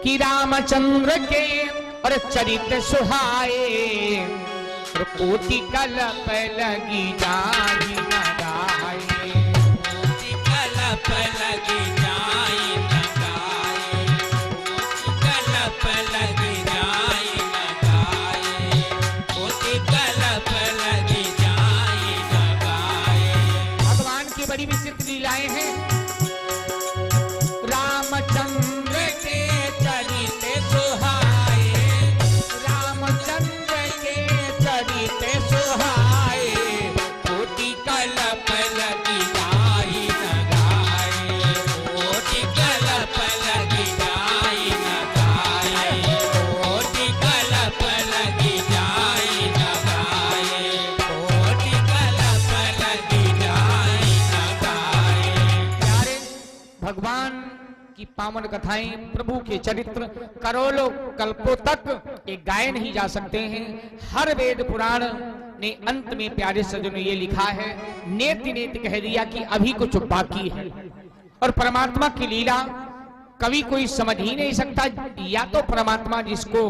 कि रामचंद्र के और चरित्र सुहाए, और कोटि कल्प लगी जाहि न गाए। कोटि कल्प लगी जाहि न गाए, कल्प लगी जाहि न गाए, कोटि कल्प लगी जाहि न गाए। भगवान की बड़ी विचित्र लीलाएं हैं। रामचंद्र के चरित्र सुहाए, रामचंद्र के चरित्र सुहाए, कोटि कल्प लगी जाहि न गाए, कोटि कल्प लगी जाहि न गाए, कोटि कल्प लगी जाहि न गाए, कोटि कल्प लगी जाहि न गाए। प्यारे भगवान की पावन कथाएं, प्रभु के चरित्र करोड़ों कल्पों तक एक गाए नहीं जा सकते हैं। हर वेद पुराण ने अंत में प्यारे सज्जनों ये लिखा है, नेति नेति कह दिया कि अभी कुछ बाकी है। और परमात्मा की लीला कभी कोई समझ ही नहीं सकता। या तो परमात्मा जिसको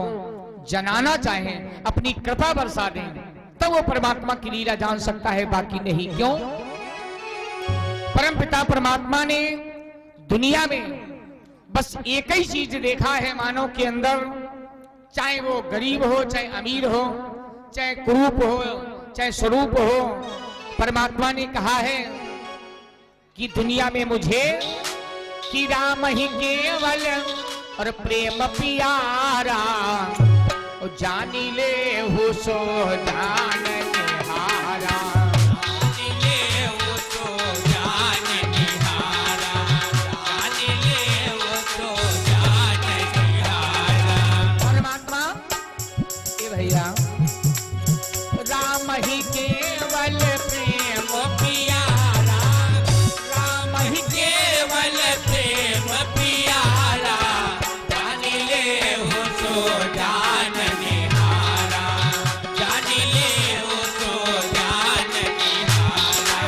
जनाना चाहे, अपनी कृपा बरसा दें, तो वो परमात्मा की लीला जान सकता है, बाकी नहीं। क्यों? परमपिता परमात्मा ने दुनिया में बस एक ही चीज देखा है मानव के अंदर, चाहे वो गरीब हो, चाहे अमीर हो, चाहे कुरूप हो, चाहे स्वरूप हो। परमात्मा ने कहा है कि दुनिया में मुझे कि राम ही केवल और प्रेम प्यारा, और जानी ले हो सो जान निहारा। राम ही केवल प्रेम प्यारा, राम ही केवल प्रेम प्यारा, जान ले हो सो जान निहारा, जान ले हो सो जान निहारा,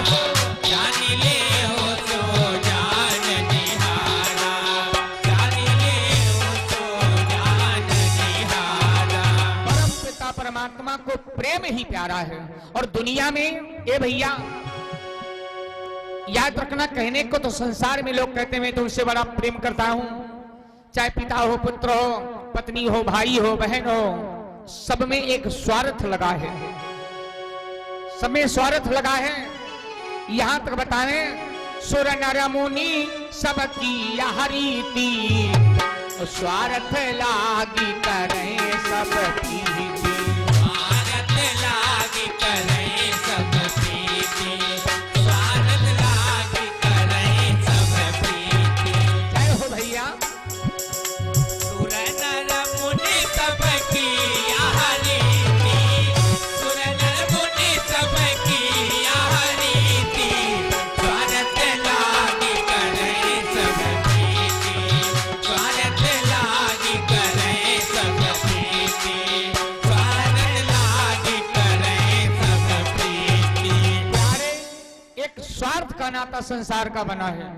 जान ले हो सो जान निहारा, जान ले हो सो जान निहारा। परम पिता परमात्मा को प्रेम ही प्यारा है। और दुनिया में ए भैया याद रखना, कहने को तो संसार में लोग कहते हैं मैं तुमसे बड़ा प्रेम करता हूं, चाहे पिता हो, पुत्र हो, पत्नी हो, भाई हो, बहन हो, सब में एक स्वार्थ लगा है, सब में स्वार्थ लगा है। यहां तक बताने सुर नर मुनि सबकी यह रीति, स्वार्थ लागी करें सब प्रीति, स्वार्थ लागी करें सब प्रीति, स्वार्थ लागी करें सब प्रीति। जय हो भैया। सुर नर मुनि सबकी यह रीति, सुर नर मुनि सबकी यह रीति, स्वार्थ लागी करें सब प्रीति, स्वार्थ लागी करें सब प्रीति, स्वार्थ लागी करें सब प्रीति। प्यारे, एक स्वार्थ का नाता संसार का बना है।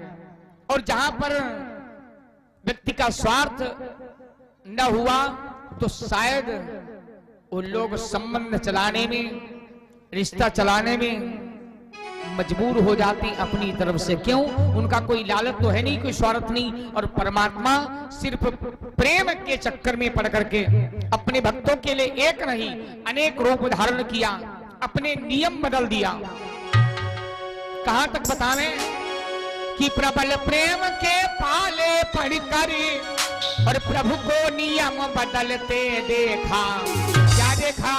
और जहां पर व्यक्ति का स्वार्थ न हुआ तो शायद वो लोग संबंध चलाने में, रिश्ता चलाने में मजबूर हो जाती अपनी तरफ से। क्यों? उनका कोई लालच तो है नहीं, कोई स्वार्थ नहीं। और परमात्मा सिर्फ प्रेम के चक्कर में पड़ करके अपने भक्तों के लिए एक नहीं अनेक रूप धारण किया, अपने नियम बदल दिया। कहां तक बतावें कि प्रबल प्रेम के पाले पढ़कर और प्रभु को नियम बदलते देखा। क्या देखा?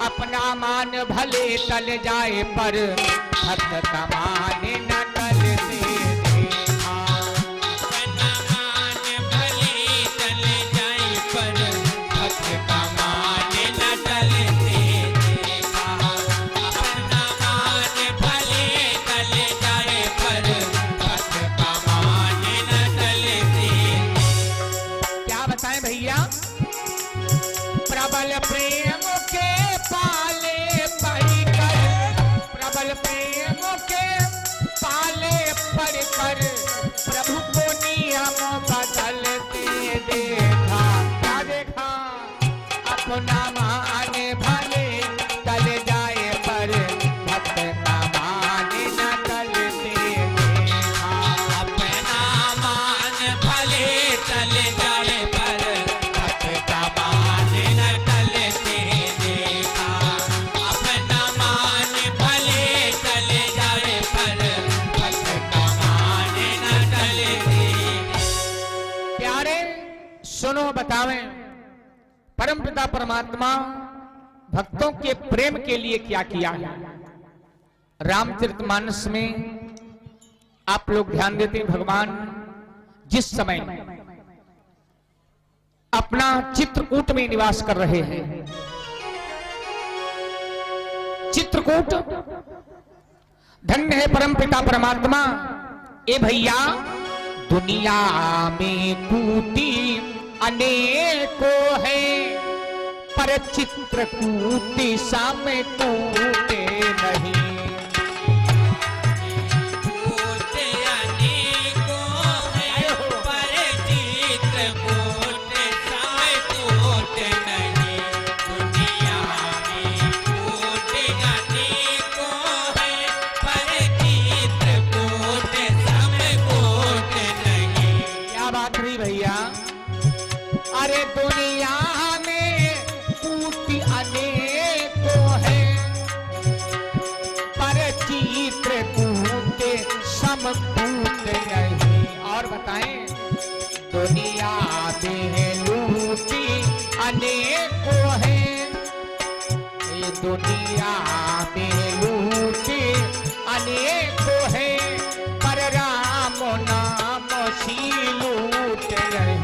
अपना मान भले टल जाए पर भक्त का मान न टलते देखा। अपना मान भले टल जाए पर भक्त का मान न टलते देखा। अपना मान भले टल जाए पर भक्त का मान न टलते। क्या बताएं भैया? प्रबल प्रेम के पाले पढ़कर, प्रबल प्रेम के पाले पढ़कर प्रभु को नियम बदलते देख। सुनो बतावें परमपिता परमात्मा भक्तों के प्रेम के लिए क्या किया है। रामचरितमानस में आप लोग ध्यान देते हैं, भगवान जिस समय अपना चित्रकूट में निवास कर रहे हैं, चित्रकूट धन्य है परमपिता परमात्मा। ए भैया दुनिया में कूटी अनेकों है, पर चित्रकूट सामने टूटे नहीं। अरे दुनिया में कूट अनेकों है, पर चित्रकूट समकूट नहीं। और बताएं दुनिया में लूटी अनेकों है, ये दुनिया में लूटी अनेकों है, पर राम नाम सी लूट नहीं।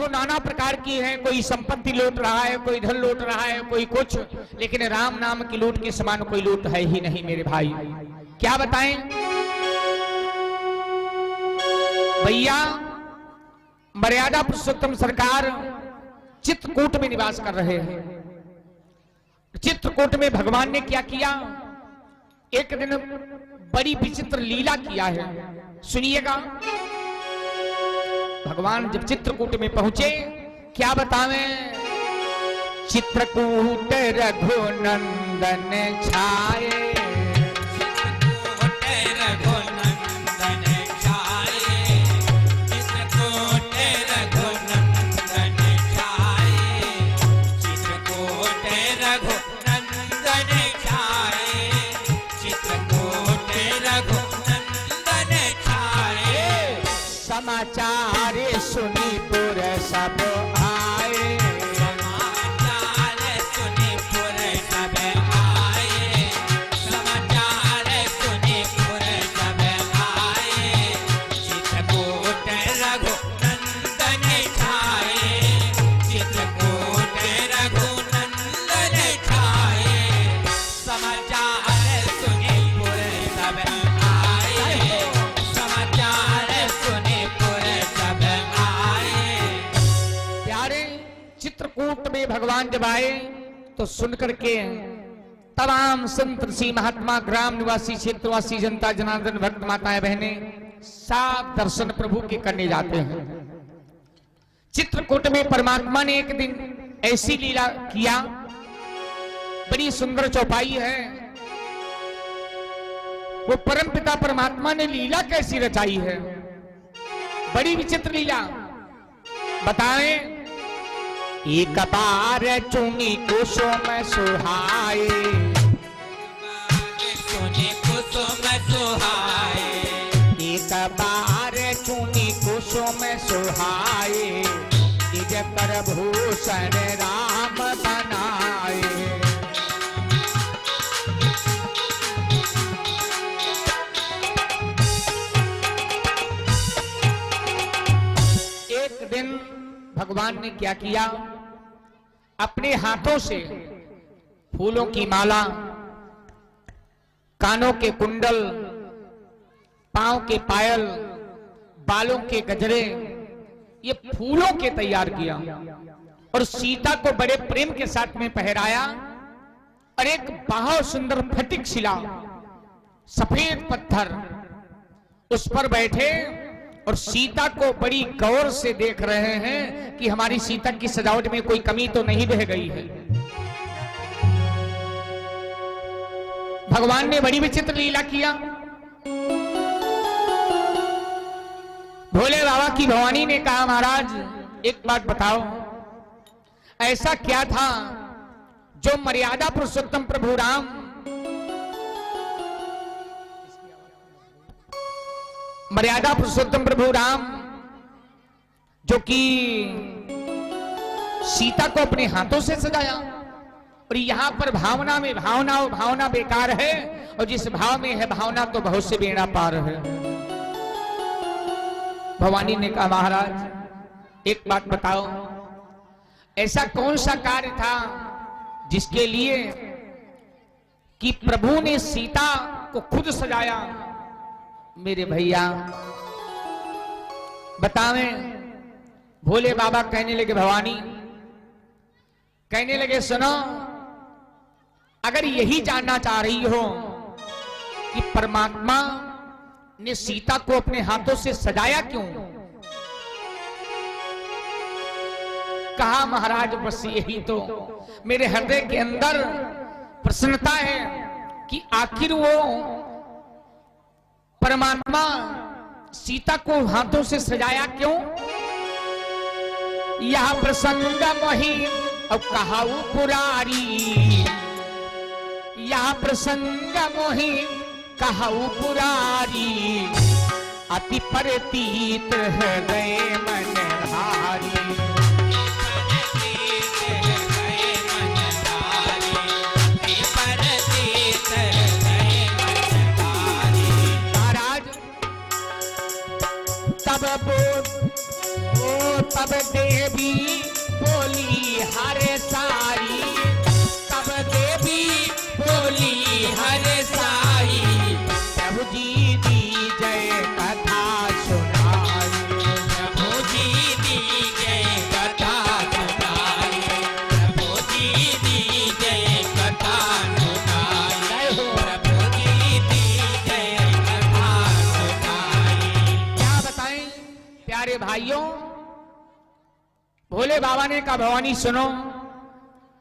नाना प्रकार की है, कोई संपत्ति लूट रहा है, कोई धन लूट रहा है, कोई कुछ, लेकिन राम नाम की लूट के समान कोई लूट है ही नहीं मेरे भाई। क्या बताएं भैया, मर्यादा पुरुषोत्तम सरकार चित्रकूट में निवास कर रहे हैं। चित्रकूट में भगवान ने क्या किया, एक दिन बड़ी विचित्र लीला किया है, सुनिएगा। भगवान जब चित्रकूट में पहुंचे, क्या बतावें, चित्रकूट रघुनंदन छाए, चित्रकूट रघुनंदन छाए, चित्रकूट रघुनंदन छाए, चित्रकूट रघुनंदन छाए, चित्रकूट रघुनंदन छाए। समाचार सुनी पुर सब आए, समाचार सुनी पुर सब आए, समाचार सुनी पुर सब आए, चित्रकूट रघुनंदन छाए, चित्रकूट रघुनंदन छाए, समाचार सुनी पुर सब आए, समाचार सुनी पुर सब आए। प्यारे चित्रकूट में भगवान जब आए तो सुनकर के तमाम संत ऋषि महात्मा, ग्राम निवासी, क्षेत्रवासी, जनता जनार्दन, भक्त माताएं बहने सब दर्शन प्रभु के करने जाते हैं। चित्रकूट में परमात्मा ने एक दिन ऐसी लीला किया, बड़ी सुंदर चौपाई है। वो परमपिता परमात्मा ने लीला कैसी रचाई है, बड़ी विचित्र लीला। बताएं, एक बार चुनी कुसुम सुहाए, चुनी कुसुम सुहाए, एक बार चुनी कुसुम सुहाए, निज कर भूषण राम बनाए। एक दिन भगवान ने क्या किया, अपने हाथों से फूलों की माला, कानों के कुंडल, पांव के पायल, बालों के गजरे, ये फूलों के तैयार किया और सीता को बड़े प्रेम के साथ में पहराया। और एक बहुत सुंदर फटिक शिला, सफेद पत्थर, उस पर बैठे और सीता को बड़ी गौर से देख रहे हैं कि हमारी सीता की सजावट में कोई कमी तो नहीं रह गई है। भगवान ने बड़ी विचित्र लीला किया। भोले बाबा की भवानी ने कहा, महाराज एक बात बताओ, ऐसा क्या था जो मर्यादा पुरुषोत्तम प्रभु राम, मर्यादा पुरुषोत्तम प्रभु राम जो कि सीता को अपने हाथों से सजाया, और यहां पर भावना में भावना बेकार है, और जिस भाव में है भावना तो बहुत से बेड़ा पार है। भवानी ने कहा, महाराज एक बात बताओ, ऐसा कौन सा कार्य था जिसके लिए कि प्रभु ने सीता को खुद सजाया? मेरे भैया बतावें। भोले बाबा कहने लगे, भवानी कहने लगे, सुनो, अगर यही जानना चाह रही हो कि परमात्मा ने सीता को अपने हाथों से सजाया क्यों, कहा महाराज बस यही तो मेरे हृदय के अंदर प्रसन्नता है कि आखिर वो परमात्मा सीता को हाथों से सजाया क्यों। यह प्रसंग मोहि और कहाऊ पुरारी, यह प्रसंग मोहि कहाऊ पुरारी, अति प्रतीत हृदय मन भारी। तब देवी बोली हरे साई, तब देवी बोली हरे साई, प्रभु जी दी जय कथा सुनाई, प्रभु जी दी जय कथा सुनाई, प्रभु जी दी जय कथा सुनाई, प्रभु जी दी जय कथा सुनाई। क्या बताएं प्यारे भाइयों, भोले बाबा ने कहा, भवानी सुनो,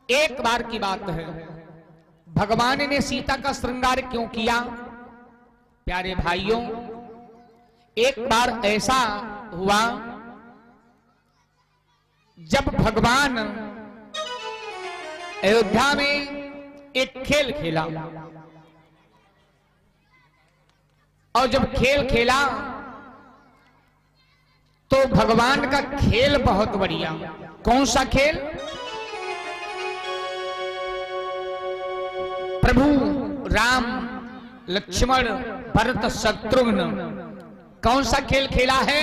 एक बार की बात है, भगवान ने सीता का श्रृंगार क्यों किया? प्यारे भाइयों, एक बार ऐसा हुआ जब भगवान अयोध्या में एक खेल खेला, और जब खेल खेला तो भगवान का खेल बहुत बढ़िया। कौन सा खेल? प्रभु राम लक्ष्मण भरत शत्रुघ्न कौन सा खेल खेला है?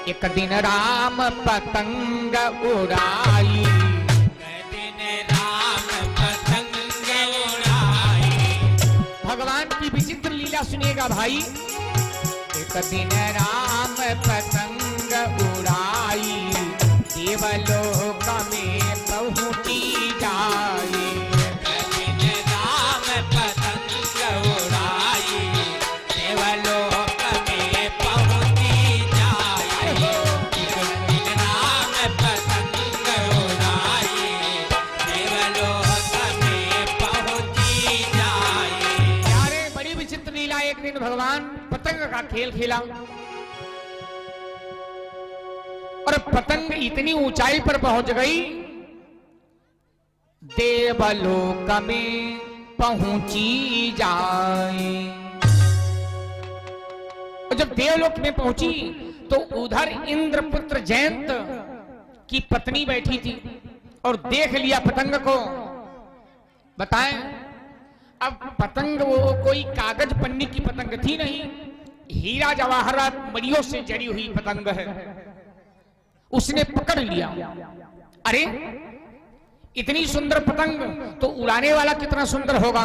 एक दिन राम पतंग उड़ाई, एक दिन राम पतंग उड़ाई। भगवान की विचित्र लीला सुनिएगा भाई। एक दिन राम पतंग उड़ाई, देवलोक में पहुंची जाई। एक दिन राम पतंग उड़ाई, देवलोक में पहुंची जाई। एक दिन राम पतंग उड़ाई, देवलोक में पहुंची जाई। यारे बड़ी विचित्र लीला। एक दिन भगवान पतंग का खेल खेला, और पतंग इतनी ऊंचाई पर पहुंच गई, देवलोक में पहुंची जाए। और जब देवलोक में पहुंची तो उधर इंद्रपुत्र जयंत की पत्नी बैठी थी और देख लिया पतंग को। बताएं, अब पतंग वो कोई कागज पन्नी की पतंग थी नहीं, हीरा जवाहरात मणियों से जड़ी हुई पतंग है। उसने पकड़ लिया। अरे इतनी सुंदर पतंग तो उड़ाने वाला कितना सुंदर होगा।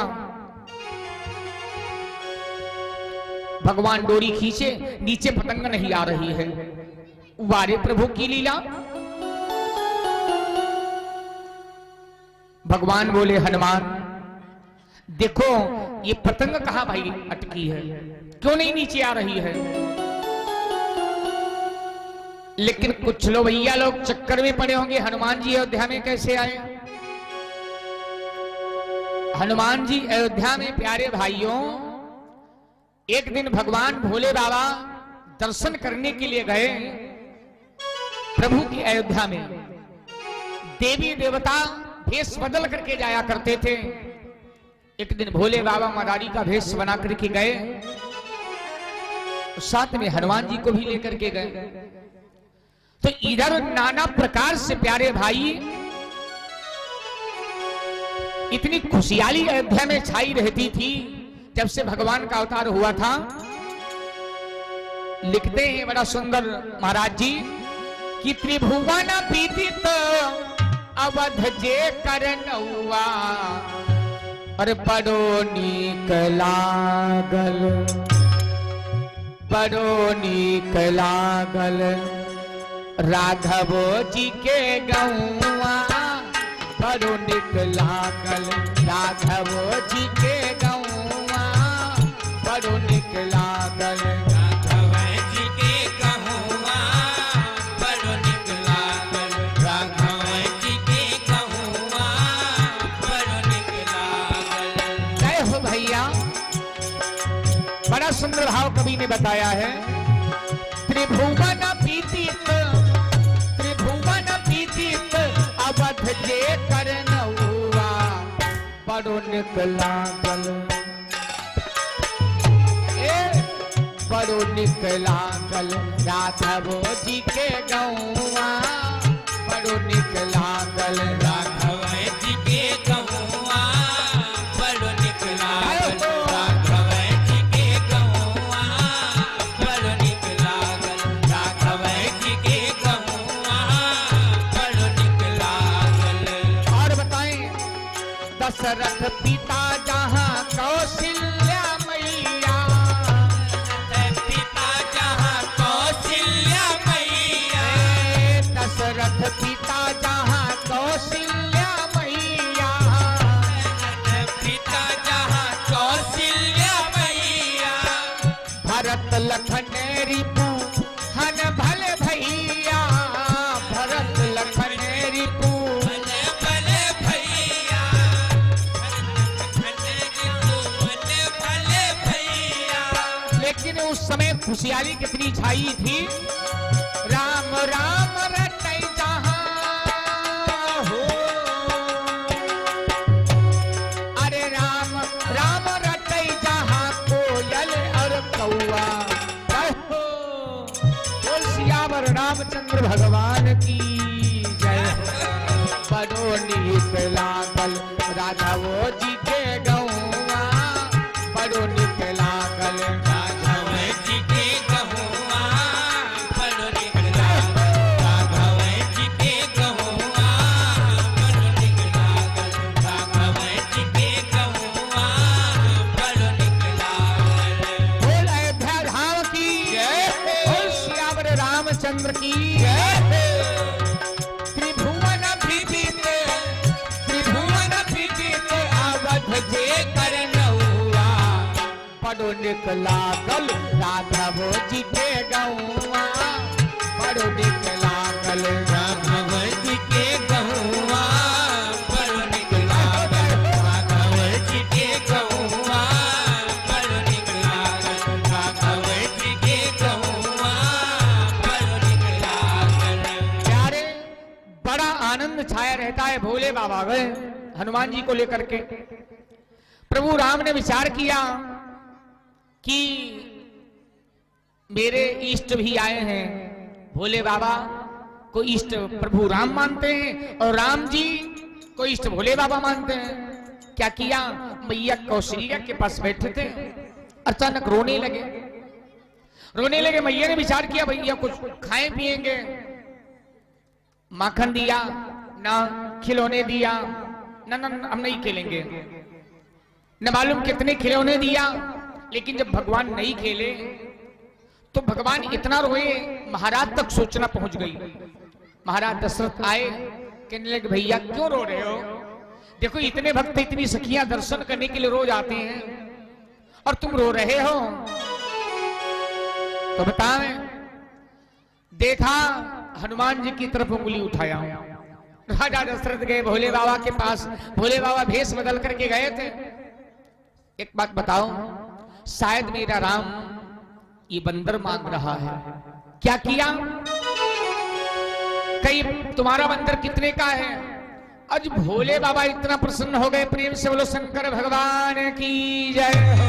भगवान डोरी खींचे, नीचे पतंग नहीं आ रही है। वारे प्रभु की लीला। भगवान बोले, हनुमान देखो ये पतंग कहां भाई अटकी है, क्यों नहीं नीचे आ रही है। लेकिन कुछ लोग भैया लोग चक्कर में पड़े होंगे, हनुमान जी अयोध्या में कैसे आए। हनुमान जी अयोध्या में प्यारे भाइयों, एक दिन भगवान भोले बाबा दर्शन करने के लिए गए प्रभु की अयोध्या में। देवी देवता भेष बदल करके जाया करते थे। एक दिन भोले बाबा मदारी का भेष बना करके गए, साथ में हनुमान जी को भी लेकर के गए। तो इधर नाना प्रकार से प्यारे भाई इतनी खुशहाली अयोध्या में छाई रहती थी जब से भगवान का अवतार हुआ था। लिखते हैं बड़ा सुंदर महाराज जी कि त्रिभुवन पीड़ित अवध जे करनौआ, और बड़ो नीक लागल, बड़ो नीक लागल राघवो जी के गौआ, बड़ो नीक लागल राघवो जी के गौआ, बड़ो नीक लागल राघव जी के गहुआ, बड़ो नीक लागल राघव जी के गहुआ, बड़ो नीक लागल। जय हो भैया। बड़ा सुंदर भाव कवि ने बताया है। त्रिभुवन पीड़ित, त्रिभुवन पीड़ित अवध जे करनौआ, बड़ो नीक लागल, बड़ो नीक लागल राघवो जी के गौआ, बड़ो नीक लागल राघव जी के गहुआ, बड़ो नीक लागल राघव जी के गहुआ, बड़ो नीक लागल राघव जी के गहुआ, बड़ो नीक लागल। और बताएं, दशरथ पिता जहां कौशल्या मैया, पिता जहाँ कौशल्या मैया, दशरथ पिता जहां कौशल्या मैया, पिता जहाँ कौशल्या मैया, भरत लखन रिपु हन भले भैया, भरत लखन रिपु भले भले भैया, भले भैया। लेकिन उस समय खुशहाली कितनी छाई थी। राम राम रटै जहां हो, अरे राम राम रटै जहां कोयल और कौआ। हो बोल सियावर रामचंद्र भगवान की जय हो। बड़ो नीक लागल राघवो जी के गौआ, बड़ो नीक लागल राघव जी के गहुआ, बड़ो नीक लागल राघव जी के गहुआ, बड़ो नीक लागल राघव जी के गहुआ, बड़ो नीक लागल। बोल अयोध्या धाम की जय, बोल सियावर रामचंद्र की जय। त्रिभुवन पीड़ित, त्रिभुवन पीड़ित अवध जे करनौआ, बड़ो नीक लागल राघवो जी के गौआ, बड़ो नीक लागल राघव जी के गहुआ, बड़ो नीक लागल राघव जी के गहुआ, बड़ो नीक लागल राघव जी के गहुआ, बड़ो नीक लागल। प्यारे बड़ा आनंद छाया रहता है। भोले बाबा गए हनुमान जी को लेकर के। प्रभु राम ने विचार किया कि मेरे इष्ट भी आए हैं। भोले बाबा को इष्ट प्रभु राम मानते हैं और राम जी को इष्ट भोले बाबा मानते हैं। क्या किया, मैया कौशल्या के पास बैठे थे, अचानक रोने लगे। रोने लगे, मैया ने विचार किया भैया कुछ खाएं पिएंगे। माखन दिया ना, खिलौने दिया ना, ना हम नहीं खेलेंगे। न मालूम कितने खिलौने दिया, लेकिन जब भगवान नहीं खेले तो भगवान इतना रोए, महाराज तक सोचना पहुंच गई। महाराज दशरथ आए, कहने लगे भैया क्यों रो रहे हो? देखो इतने भक्त इतनी सखियां दर्शन करने के लिए रोज आते हैं और तुम रो रहे हो। तो बताएं, देखा हनुमान जी की तरफ उंगली उठाया। राजा दशरथ गए भोले बाबा के पास। भोले बाबा भेष बदल करके गए थे। एक बात बताओ, शायद मेरा राम ये बंदर मांग रहा है। क्या किया? कई तुम्हारा बंदर कितने का है? आज भोले बाबा इतना प्रसन्न हो गए, प्रेम से बोलो शंकर भगवान की जय हो।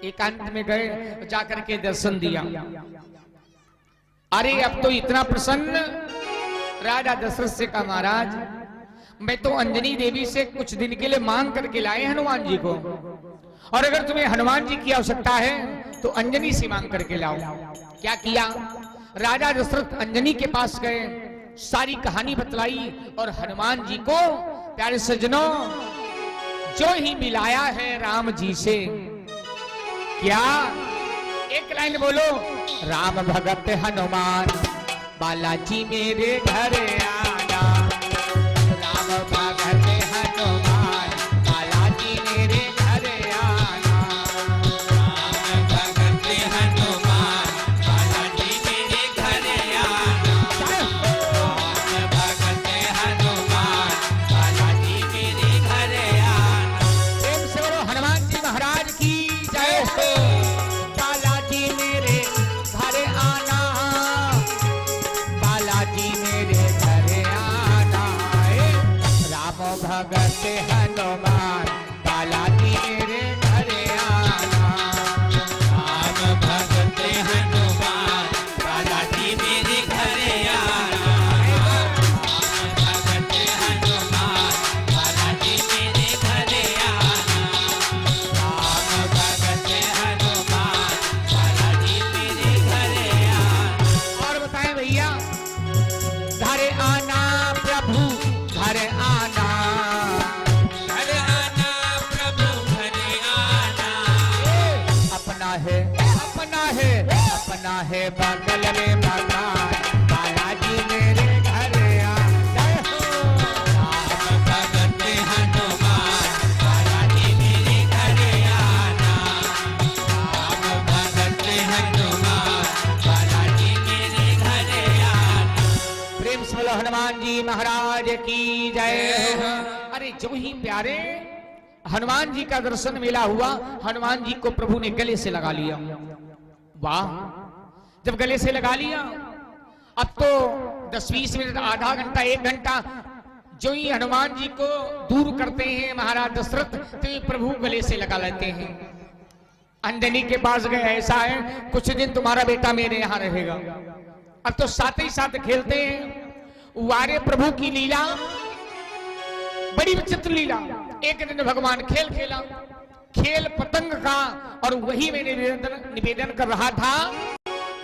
एकांत में गए, जाकर के दर्शन दिया। अरे अब तो इतना प्रसन्न राजा दशरथ से कहा, महाराज मैं तो अंजनी देवी से कुछ दिन के लिए मांग करके लाए हनुमान जी को, और अगर तुम्हें हनुमान जी की आवश्यकता है तो अंजनी से मांग करके लाओ। क्या किया? राजा दशरथ अंजनी के पास गए, सारी कहानी बतलाई, और हनुमान जी को प्यारे सज्जनों जो ही मिलाया है राम जी से। क्या? एक लाइन बोलो, राम भगत हनुमान बालाजी मेरे घर आना। राम भगत हनुमान बालाजी मेरे घर आना। राम भगत हनुमान बालाजी मेरे घर आना। राम भगत हनुमान बालाजी मेरे घर आना। प्रेम से बोलो हनुमान जी महाराज की जय हो। बालाजी मेरे घर आना, बालाजी मेरे घर आना। राम भगत हनुमान बालाजी मेरे घर आना। राम भगत हनुमान बालाजी मेरे घर आना। राम भगत हनुमान बालाजी मेरे घर आना। राम भगत हनुमान बालाजी मेरे घर आना। और बताएं भैया, घर आना प्रभु घर आना। घर आना प्रभु घर आना। अपना है अपना है अपना है बगल में मकान, बालाजी मेरे घर आना। राम भगत हनुमान बालाजी मेरे घर आना। राम भगत हनुमान बालाजी मेरे घर आना। प्रेम से बोलो हनुमान जी महाराज की जय हो। अरे जो ही प्यारे हनुमान जी का दर्शन मिला हुआ, हनुमान जी को प्रभु ने गले से लगा लिया। वाह! जब गले से लगा लिया, अब तो 10-20 मिनट, आधा घंटा, 1 घंटा जो ही हनुमान जी को दूर करते हैं महाराज दशरथ, तो ये प्रभु गले से लगा लेते हैं। अंजनी के पास गए, ऐसा है कुछ दिन तुम्हारा बेटा मेरे यहाँ रहेगा। अब तो साथ ही साथ खेलते हैं। वारे प्रभु की लीला बड़ी विचित्र लीला। एक दिन भगवान खेल खेला, खेल पतंग का, और वही मैं निवेदन कर रहा था।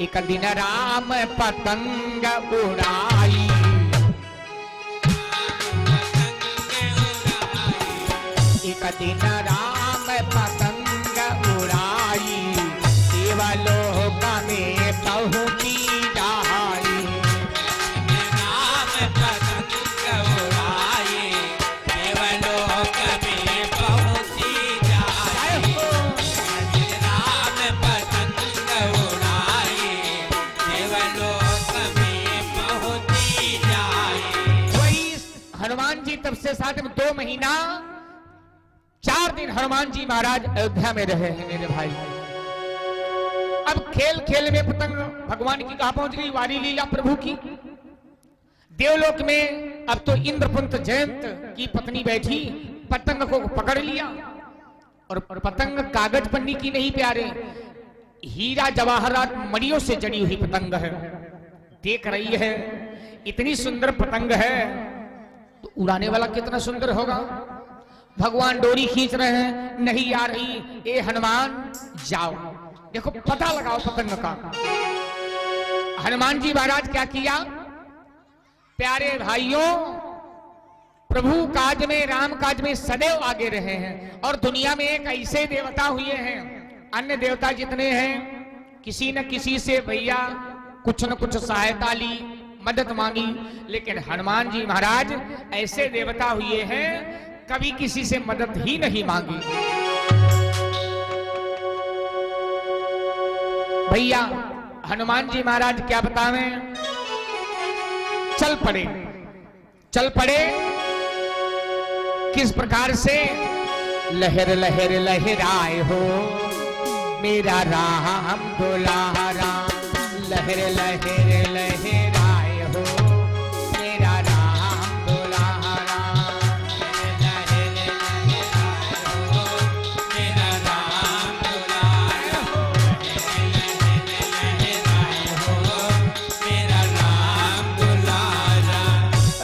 एक दिन राम पतंग उड़ाई, एक दिन राम पतंग उड़ाई, देवलोक में पहुंची जाई। राम पतंग उड़ाए देवलोक में पहुंची जाए। राम पतंग उड़ाए देवलोक में पहुंची जाए। वही हनुमान जी तब से साथ में 2 महीना 4 दिन हनुमान जी महाराज अयोध्या में रहे हैं मेरे भाई। अब खेल खेल में पतंग भगवान की कहां पहुंच गई? वारी लीला प्रभु की। देवलोक में अब तो इंद्रपंत जयंत की पत्नी बैठी, पतंग को पकड़ लिया, और पतंग कागज पन्नी की नहीं प्यारे, हीरा जवाहरात मणियों से जड़ी हुई पतंग है। देख रही है, इतनी सुंदर पतंग है, तो उड़ाने वाला कितना सुंदर होगा। भगवान डोरी खींच रहे हैं, नहीं आ रही। ए हनुमान जाओ, देखो पता लगाओ पतंग का। हनुमान जी महाराज क्या किया? प्यारे भाइयों, प्रभु काज में, राम काज में सदैव आगे रहे हैं, और दुनिया में एक ऐसे देवता हुए हैं, अन्य देवता जितने हैं किसी न किसी से भैया कुछ न कुछ सहायता ली, मदद मांगी, लेकिन हनुमान जी महाराज ऐसे देवता हुए हैं कभी किसी से मदद ही नहीं मांगी। भैया हनुमान जी महाराज क्या बतावें, चल पड़े किस प्रकार से। लहर लहर लहराए हो मेरा राम दुलारा, लहर लहर लहराए हो मेरा राम दुलारा, लहर लहराए हो मेरा राम दुलारा, लहर लहराए हो मेरा राम दुलारा।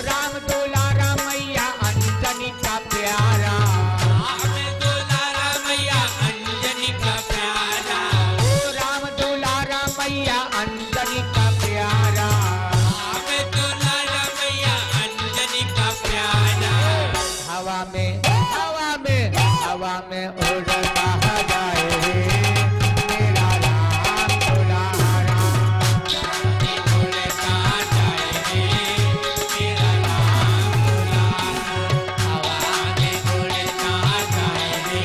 राम दुलारा मैया अंजनी का प्यारा, राम दुलारा मैया अंजनी का प्यारा, ओ राम दुलारा मैया अंजनी का प्यारा, राम दुलारा मैया अंजनी का प्यारा। हवा में हवा में हवा में उड़ता जाए मेरा राम दुलारा, उड़ता जाए मेरा राम दुलारा, हवा में उड़ता जाए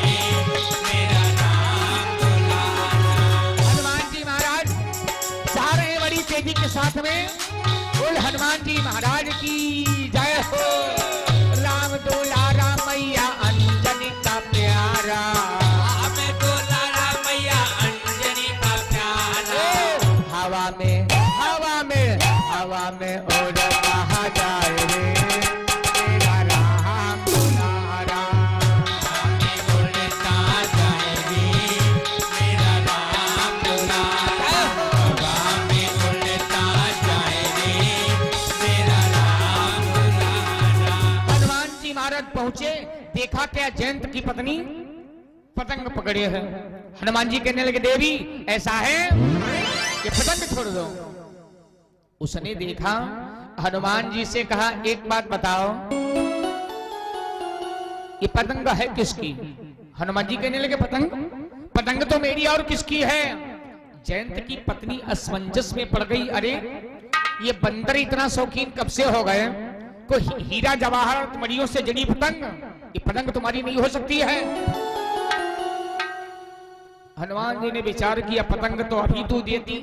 मेरा राम दुलारा। हनुमान जी महाराज जा रहे हैं बड़ी तेजी के साथ में। बोल हनुमान जी महाराज की जय हो। राम दुलारा मैया अंजनी का प्यारा, राम दुलारा मैया अंजनी का प्यारा, हवा में हवा में हवा में उड़ता जाए मेरा राम दुलारा, उड़ता जाए मेरा राम दुलारा, हवा में उड़ता जाए मेरा राम दुलारा। हनुमान जी महाराज पहुंचे, देखा क्या जयंत की पत्नी पतंग पकड़े है। हनुमान जी कहने लगे देवी ऐसा है कि पतंग छोड़ दो। उसने देखा, हनुमान जी से कहा एक बात बताओ ये पतंग है किसकी? हनुमान जी कहने लगे पतंग पतंग तो मेरी और किसकी है? जयंत की पत्नी असमंजस में पड़ गई। अरे ये बंदर इतना शौकीन कब से हो गए? कोई हीरा जवाहर मणियों से जड़ी पतंग, ये पतंग तुम्हारी नहीं हो सकती है। हनुमान जी ने विचार किया पतंग तो अभी तू देती,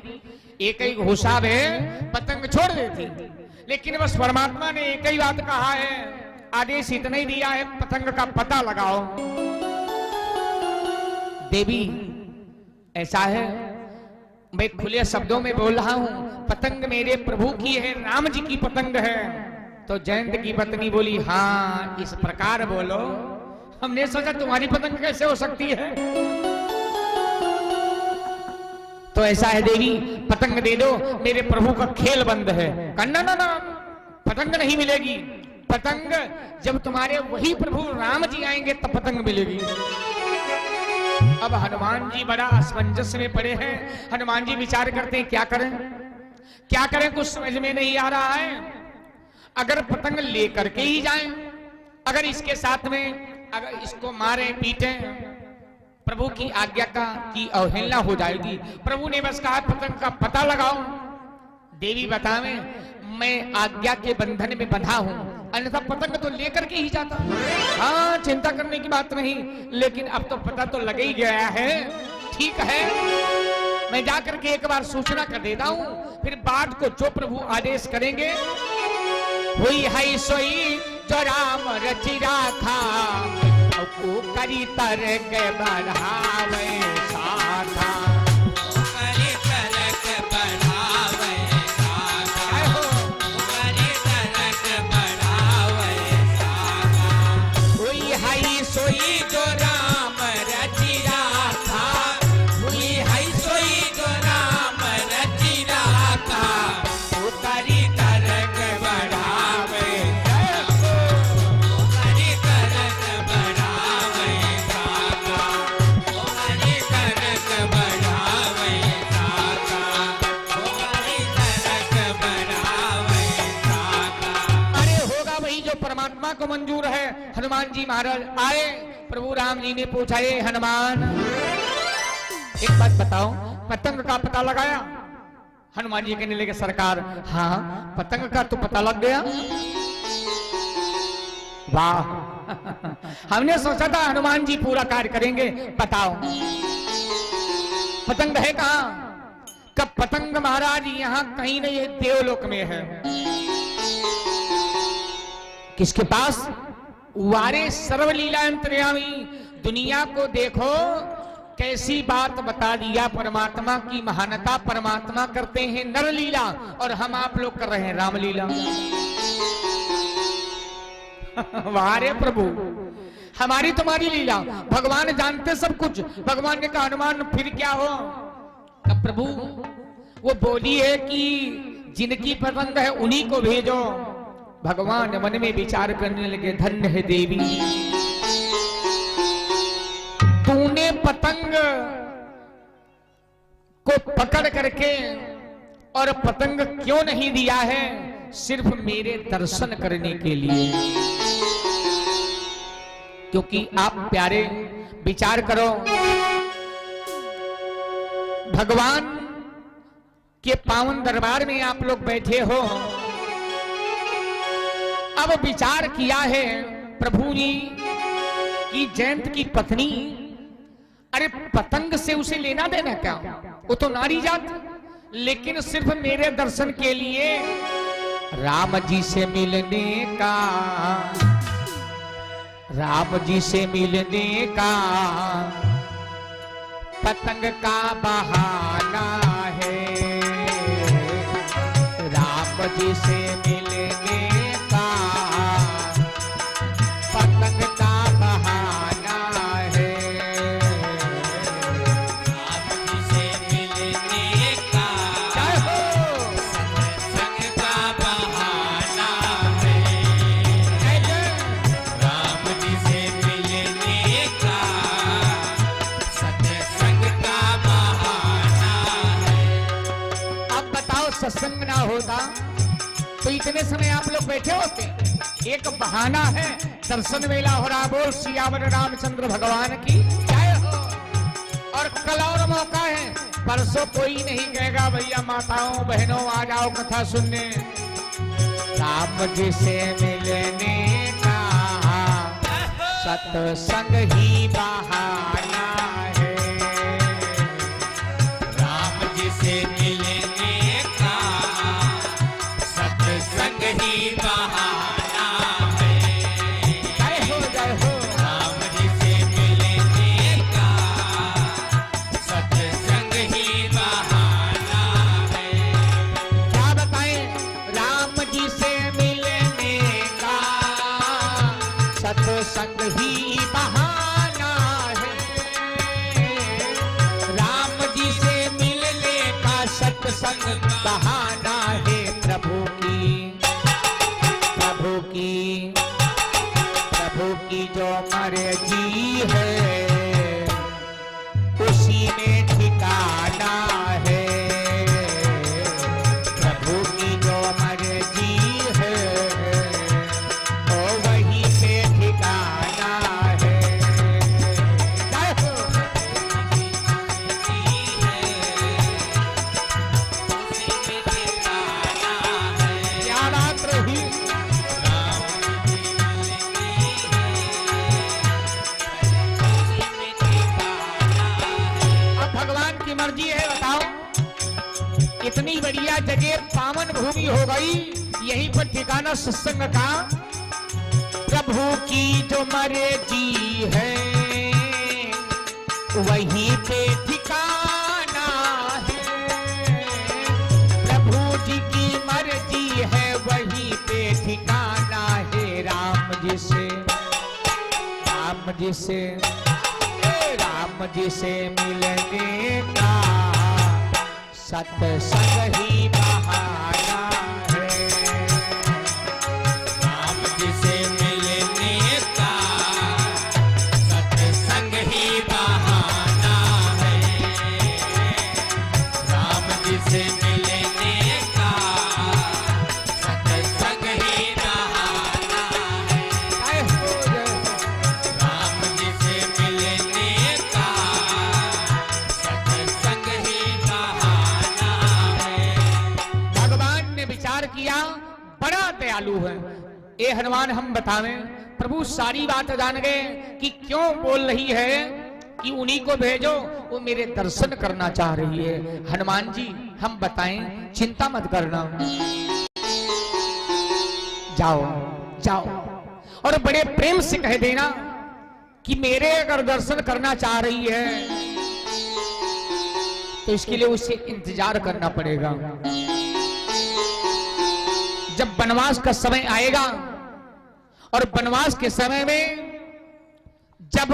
एक ही घुसा में पतंग छोड़ देती, लेकिन बस परमात्मा ने एक ही बात कहा है, आदेश इतना ही दिया है पतंग का पता लगाओ। देवी ऐसा है, मैं खुले शब्दों में बोल रहा हूं, पतंग मेरे प्रभु की है, राम जी की पतंग है। तो जयंत की पत्नी बोली हाँ इस प्रकार बोलो, हमने सोचा तुम्हारी पतंग कैसे हो सकती है। तो ऐसा है देवी पतंग दे दो, मेरे प्रभु का खेल बंद है। ना ना ना पतंग नहीं मिलेगी, पतंग जब तुम्हारे वही प्रभु राम जी आएंगे तब पतंग मिलेगी। अब हनुमान जी बड़ा असमंजस में पड़े हैं। हनुमान जी विचार करते हैं क्या करें क्या करें, कुछ समझ में नहीं आ रहा है। अगर पतंग लेकर के ही जाएं, अगर इसके साथ में अगर इसको मारे पीटे, प्रभु की आज्ञा की अवहेलना हो जाएगी। प्रभु ने बस कहा पतंग का पता लगाओ। देवी बतावे मैं आज्ञा के बंधन में बंधा हूं, अन्यथा पतंग तो लेकर के ही जाता। हाँ चिंता करने की बात नहीं, लेकिन अब तो पता तो लग ही गया है। ठीक है मैं जाकर के एक बार सूचना कर देता हूं, फिर बाद को जो प्रभु आदेश करेंगे हुई है सोई जो राम रचि राखा, को करी तरक बढ़ावे साथा, करी तरक बढ़ावे साथा, करी तरक बढ़ावे साथा। हुई है सोई जो राम रचि राखा, हुई है सोई जो राम रचि राखा, वो करी तरक बढ़ावे, करी तरक बढ़ावे साथा, वो करी तरक बढ़ावे साथा, वो करी तरक बढ़ावे साथा। अरे होगा वही जो परमात्मा को मंजूर है। हनुमान जी महाराज आए, प्रभु राम जी ने पूछा ये हनुमान एक बात बताओ पतंग का पता लगाया? हनुमान जी कहने लगे सरकार हाँ पतंग का तो पता लग गया। वाह हमने सोचा था हनुमान जी पूरा कार्य करेंगे। बताओ पतंग है कहां? कब पतंग महाराज यहां कहीं नहीं है, देवलोक में है। किसके पास? वारे सर्वलीला अंतर्यामी, दुनिया को देखो कैसी बात बता दिया परमात्मा की महानता। परमात्मा करते हैं नर लीला और हम आप लोग कर रहे हैं रामलीला। वाह रे प्रभु, हमारी तुम्हारी लीला। भगवान जानते सब कुछ। भगवान ने कहा हनुमान फिर क्या हो? तब प्रभु वो बोली है कि जिनकी पसंद है उन्हीं को भेजो। भगवान मन में विचार करने लगे, धन्य है देवी, तूने पतंग को पकड़ करके और पतंग क्यों नहीं दिया है? सिर्फ मेरे दर्शन करने के लिए। क्योंकि आप प्यारे विचार करो, भगवान के पावन दरबार में आप लोग बैठे हो। अब विचार किया है प्रभु जी कि जयंत की पत्नी, अरे पतंग से उसे लेना देना क्या? वो तो नारी जात, लेकिन सिर्फ मेरे दर्शन के लिए राम जी से मिलने का, राम जी से मिलने का पतंग का बहाना है। राम जी से मिलने का पतंग का बहाना है। राम जी से मिलने का जय हो। संग का बहाना है। जय जय। राम जी से मिलने का सत्संग का बहाना है। अब बताओ सत्संग ना होता तो इतने समय आप लोग बैठे होते? एक बहाना है, दर्शन मेला हो रहा। बोल सियावर रामचंद्र भगवान की जय हो। और कल और मौका है, परसों कोई नहीं कहेगा भैया माताओं बहनों आ जाओ कथा सुनने। राम जी से मिलने का सत्संग ही बहाना है। राम जी से मिलने का सत्संग ही बहाना है। जय हो जय हो। राम जी से मिलने का सत्संग ही बहाना है। क्या बताएं? राम जी से मिलने का सत्संग ही बहाना है। राम जी से मिलने का सत्संग बहाना है। प्रभु की जो मर्जी है उसी में ठिकाना है। प्रभु की जो मर्जी है वो वहीं पे ठिकाना है। जय हो। क्या बात रही। अब भगवान की मर्जी है, बताओ। इतनी बढ़िया जगह पावन भूमि हो गई, यहीं पर ठिकाना सत्संग का। प्रभु की जो मर्जी है वहीं पे ठिकाना है। प्रभु जी की मर्जी है वहीं पे ठिकाना है। राम जी से राम जी से मिलने का सत्संग ही बहाना है। राम जी से मिलने का सत्संग ही बहाना है। राम जी से मिलने का सत्संग ही बहाना है। जय हो जय हो। राम जी से मिलने का सत्संग ही बहाना है। भगवान ने विचार किया, बड़ा दयालु है। ए हनुमान हम बतावें, प्रभु सारी बात जान गए कि क्यों बोल रही है कि उन्हीं को भेजो, वो मेरे दर्शन करना चाह रही है। हनुमान जी हम बताएं, चिंता मत करना, जाओ जाओ और बड़े प्रेम से कह देना कि मेरे अगर दर्शन करना चाह रही है तो इसके लिए उसे इंतजार करना पड़ेगा। जब वनवास का समय आएगा और वनवास के समय में जब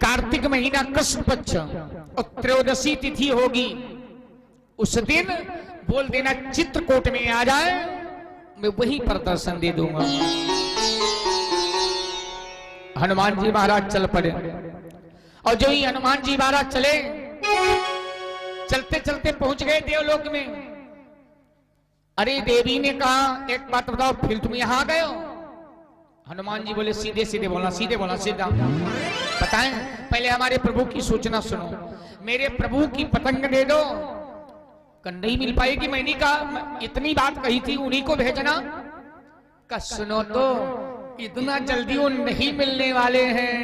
कार्तिक महीना कृष्ण पक्ष और त्रयोदशी तिथि होगी, उस दिन बोल देना चित्रकूट में आ जाए, मैं वहीं पर दर्शन दे दूंगा। हनुमान जी महाराज चल पड़े और जो ही हनुमान जी महाराज चले, चलते चलते पहुंच गए देवलोक में। अरे देवी ने कहा एक बात बताओ, फिर तुम यहां गए हो? हनुमान जी बोले सीधे सीधे बोलना, सीधे बोलना, सीधा बताएं। पहले हमारे प्रभु की सूचना सुनो, मेरे प्रभु की पतंग दे दो। नहीं मिल पाएगी, मैंने कहा इतनी बात कही थी, उन्हीं को भेजना। का सुनो तो इतना जल्दी वो नहीं मिलने वाले हैं।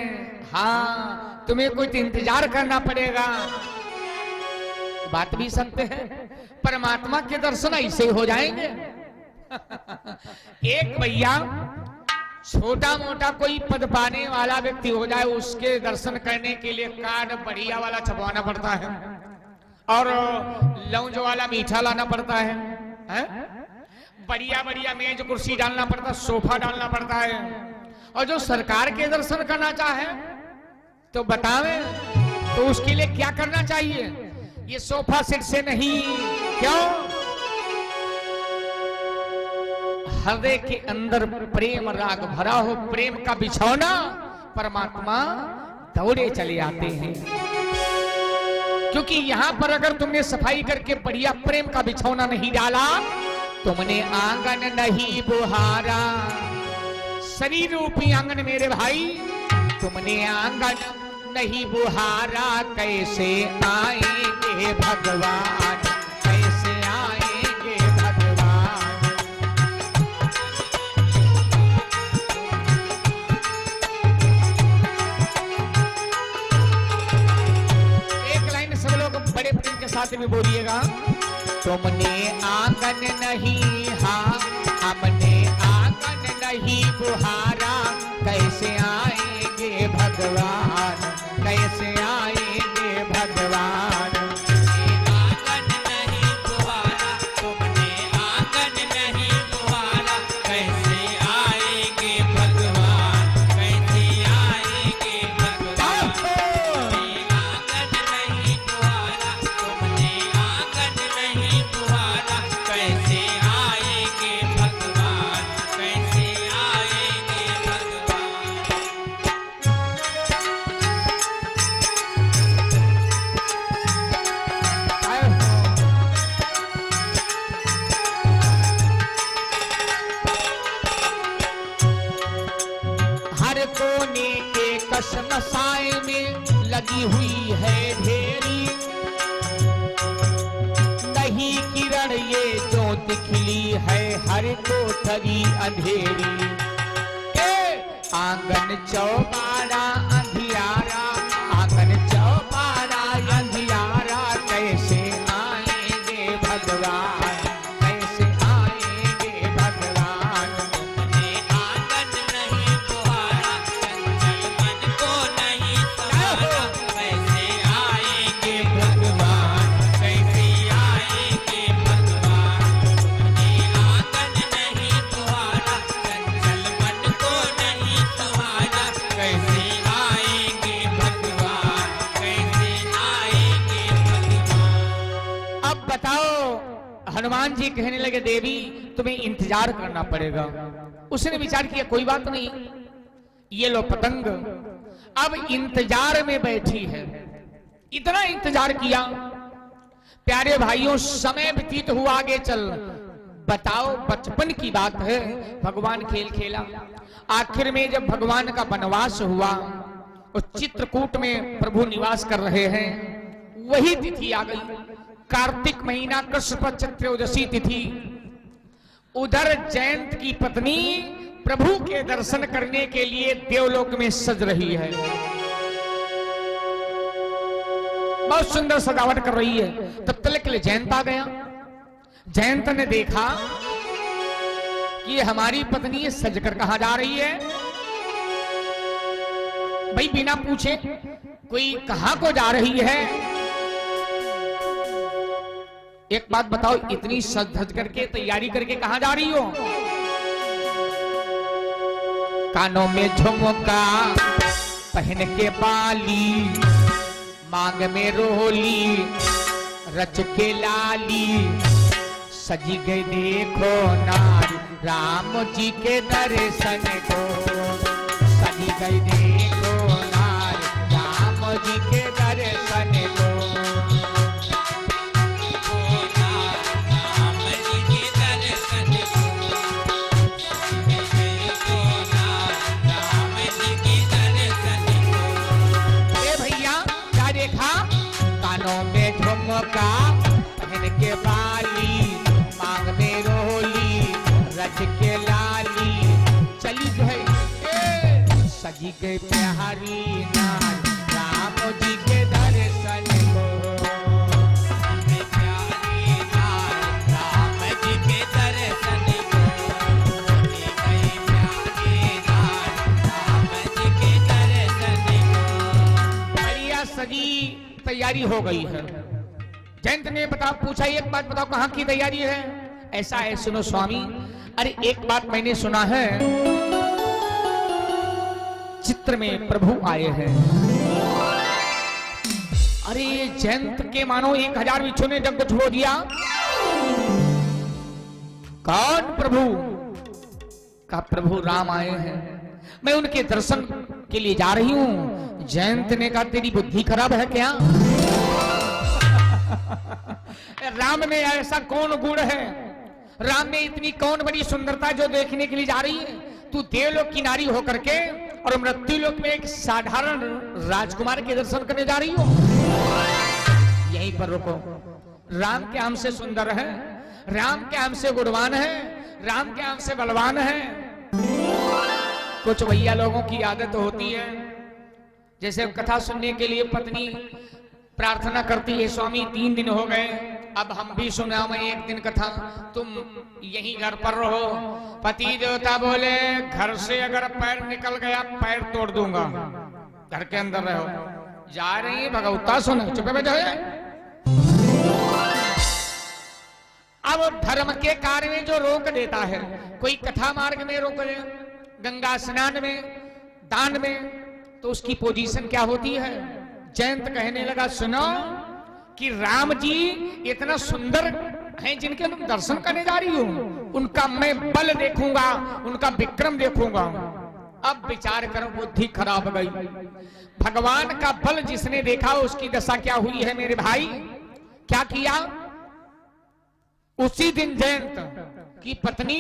हाँ, तुम्हें कुछ इंतजार करना पड़ेगा। बात भी सत्य है, परमात्मा के दर्शन ऐसे हो जाएंगे। एक भैया छोटा मोटा कोई पद पाने वाला व्यक्ति हो जाए, उसके दर्शन करने के लिए कार्ड बढ़िया वाला छपवाना पड़ता है और लौंज वाला मीठा लाना पड़ता है, बढ़िया बढ़िया मेज कुर्सी डालना पड़ता है, सोफा डालना पड़ता है। और जो सरकार के दर्शन करना चाहे तो बतावे, तो उसके लिए क्या करना चाहिए? ये सोफा सेट से नहीं, क्यों? हृदय के अंदर प्रेम राग भरा हो, प्रेम का बिछौना, परमात्मा दौड़े चले आते हैं। क्योंकि यहां पर अगर तुमने सफाई करके बढ़िया प्रेम का बिछौना नहीं डाला, तुमने आंगन नहीं बुहारा। शरीर रूपी आंगन मेरे भाई, तुमने आंगन नहीं बुहारा, कैसे आएंगे भगवान, कैसे आएंगे भगवान। एक लाइन सब लोग बड़े प्रेम के साथ में बोलिएगा। तुमने आंगन नहीं, हाँ हमने आंगन नहीं बुहारा, कैसे आएंगे भगवान, कैसे आएंगे भगवान। आंगन नहीं बुहारा, तुमने आंगन नहीं बुहारा, कैसे आएंगे भगवान, कैसे आएंगे भगवान। आंगन नहीं बुहारा, तुमने आंगन नहीं बुहारा, कैसे आएंगे भगवान, कैसे आएंगे भगवान। हर कोने के कसमसाए में लगी हुई है ढेरी, नहीं किरण ये ज्योत खिली है, हर कोठरी अंधेरी। आंगन चौबारा अंधियारा, आंगन चौबारा अंधियारा, कैसे आएंगे भगवान, कैसे आएंगे भगवान। तुमने आंगन नहीं बुहारा, चंचल मन को नहीं सहारा, कैसे आएंगे भगवान, कैसे आएंगे भगवान। तुमने आंगन नहीं बुहारा, चंचल मन को नहीं सहारा, कैसे आएंगे भगवान, कैसे आएंगे भगवान। अब बताओ, हनुमान जी कहने लगे देवी तुम्हें इंतजार करना पड़ेगा। उसने विचार किया कोई बात नहीं, ये लो पतंग, अब इंतजार में बैठी है। इतना इंतजार किया, प्यारे भाइयों समय व्यतीत हुआ, आगे चल। बताओ बचपन की बात है, भगवान खेल खेला। आखिर में जब भगवान का वनवास हुआ और चित्रकूट में प्रभु निवास कर रहे हैं, वही तिथि आ गई, कार्तिक महीना कृष्ण पक्ष त्रयोदशी तिथि। उधर जयंत की पत्नी प्रभु के दर्शन करने के लिए देवलोक में सज रही है, बहुत सुंदर सजावट कर रही है। तब तक के लिए जयंत आ गया। जयंत ने देखा कि हमारी पत्नी सजकर कहां जा रही है। भाई बिना पूछे कोई कहां को जा रही है? एक बात बताओ, इतनी सज धज करके तैयारी करके कहां जा रही हो? कानों में झुमका, पहन के बाली, मांग में रोली, रच के लाली, सजी गई देखो नारी राम जी के दर्शन को। सजी गई देखो नारी राम जी के दर्शन को। झुमका, पहन के बाली, मांग में रोली, रच के लाली, चली गई सजी गई प्यारी नार राम जी के दर्शन को। प्यारी नार राम जी के दर्शन को। सजी गई प्यारी नार राम जी के दर्शन को। बढ़िया सजी तैयारी हो गई है। जयंत ने पूछा एक बात बताओ, कहां की तैयारी है? ऐसा है, सुनो स्वामी। अरे एक बात मैंने सुना है, चित्र में प्रभु आए हैं। अरे जयंत के मानो 1000 बिच्छू ने जग छुड़ो दिया। कौन प्रभु? का प्रभु राम आए हैं, मैं उनके दर्शन के लिए जा रही हूं। जयंत ने कहा तेरी बुद्धि खराब है क्या? राम में ऐसा कौन गुण है? राम में इतनी कौन बड़ी सुंदरता जो देखने के लिए जा रही है? तू देवलोक की नारी होकर के और मृत्युलोक में एक साधारण राजकुमार के दर्शन करने जा रही हो? यहीं पर रुको। राम के हमसे सुंदर है, राम के हमसे गुणवान है, राम के हमसे बलवान है। कुछ भैया लोगों की आदत होती है, जैसे कथा सुनने के लिए पत्नी प्रार्थना करती है, स्वामी 3 दिन हो गए, अब हम भी सुनाओ एक दिन कथा, तुम यहीं घर पर रहो। पति देवता बोले घर से अगर पैर निकल गया पैर तोड़ दूंगा, घर के अंदर रहो। जा रही है भगवता सुन, चुप बैठे। अब धर्म के कार्य में जो रोक देता है, कोई कथा मार्ग में रोक दे, गंगा स्नान में, दान में, तो उसकी पोजीशन क्या होती है? जयंत कहने लगा सुनो कि राम जी इतना सुंदर हैं जिनके तुम दर्शन करने जा रही हो, उनका मैं बल देखूंगा, उनका विक्रम देखूंगा। अब विचार करो, बुद्धि खराब गई। भगवान का बल जिसने देखा उसकी दशा क्या हुई है मेरे भाई? क्या किया? उसी दिन जयंत की पत्नी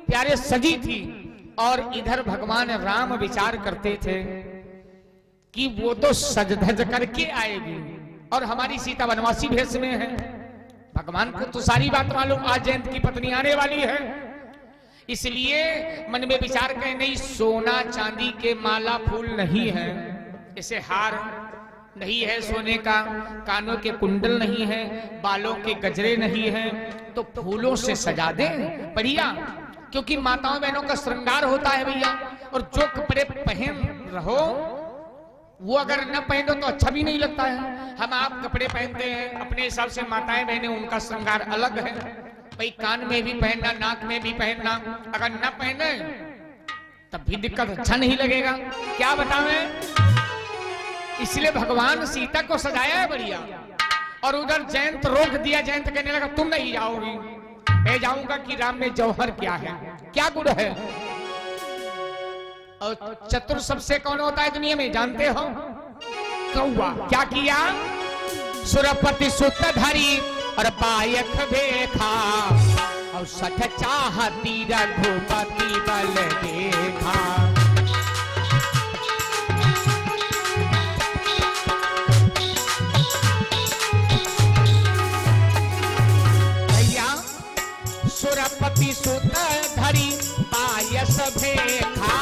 प्यारे सजी थी और इधर भगवान राम विचार करते थे कि वो तो सज धज करके आएगी और हमारी सीता वनवासी भेष में है। भगवान को तो सारी बात मालूम, आज जयंत की पत्नी आने वाली है, इसलिए मन में विचार करें नहीं, सोना चांदी के माला फूल नहीं है, इसे हार नहीं है सोने का, कानों के कुंडल नहीं है, बालों के गजरे नहीं है, तो फूलों से सजा दे बढ़िया, क्योंकि माताओं बहनों का श्रृंगार होता है भैया। और जो कपड़े पहन रहो वो अगर न पहनो तो अच्छा भी नहीं लगता है। हम आप कपड़े पहनते हैं अपने हिसाब से, माताएं बहनें उनका श्रृंगार अलग है भाई। कान में भी पहनना, नाक में भी पहनना, अगर न पहने तब भी दिक्कत, अच्छा नहीं लगेगा। क्या बतावें? इसलिए भगवान सीता को सजाया है बढ़िया। और उधर जयंत रोक दिया, जयंत कहने लगा तुम नहीं जाओगी, मैं जाऊंगा कि राम में जौहर क्या है, क्या गुण है। और चतुर सबसे कौन होता है दुनिया में जानते हो? कौआ। क्या किया? सुरपति सूत्रधारी और पायक देखा और सठ चाहती रघुपति बल देखा। भैया सुरपति सूत्रधारी पायस भेखा,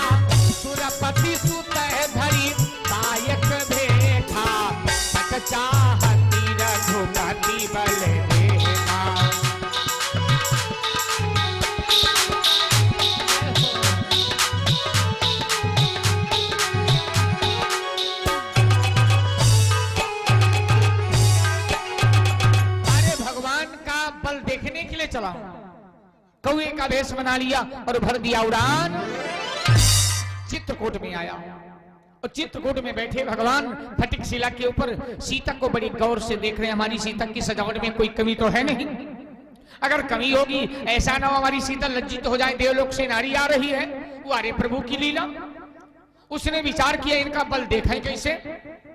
सुरपति सुत धरी पायक देखा, सठ चाहती रघुपति बल देखा। कौए का वेश बना लिया और भर दिया उड़ान। चित्रकूट में आया और चित्रकूट में बैठे भगवान फटिक शिला के ऊपर सीता को बड़ी गौर से देख रहे हैं। हमारी सीता की सजावट में कोई कमी तो है नहीं, अगर कमी होगी ऐसा ना हो हमारी सीता लज्जित हो जाए, देवलोक से नारी आ रही है, वो अरे प्रभु की लीला। उसने विचार किया इनका बल देखा कैसे।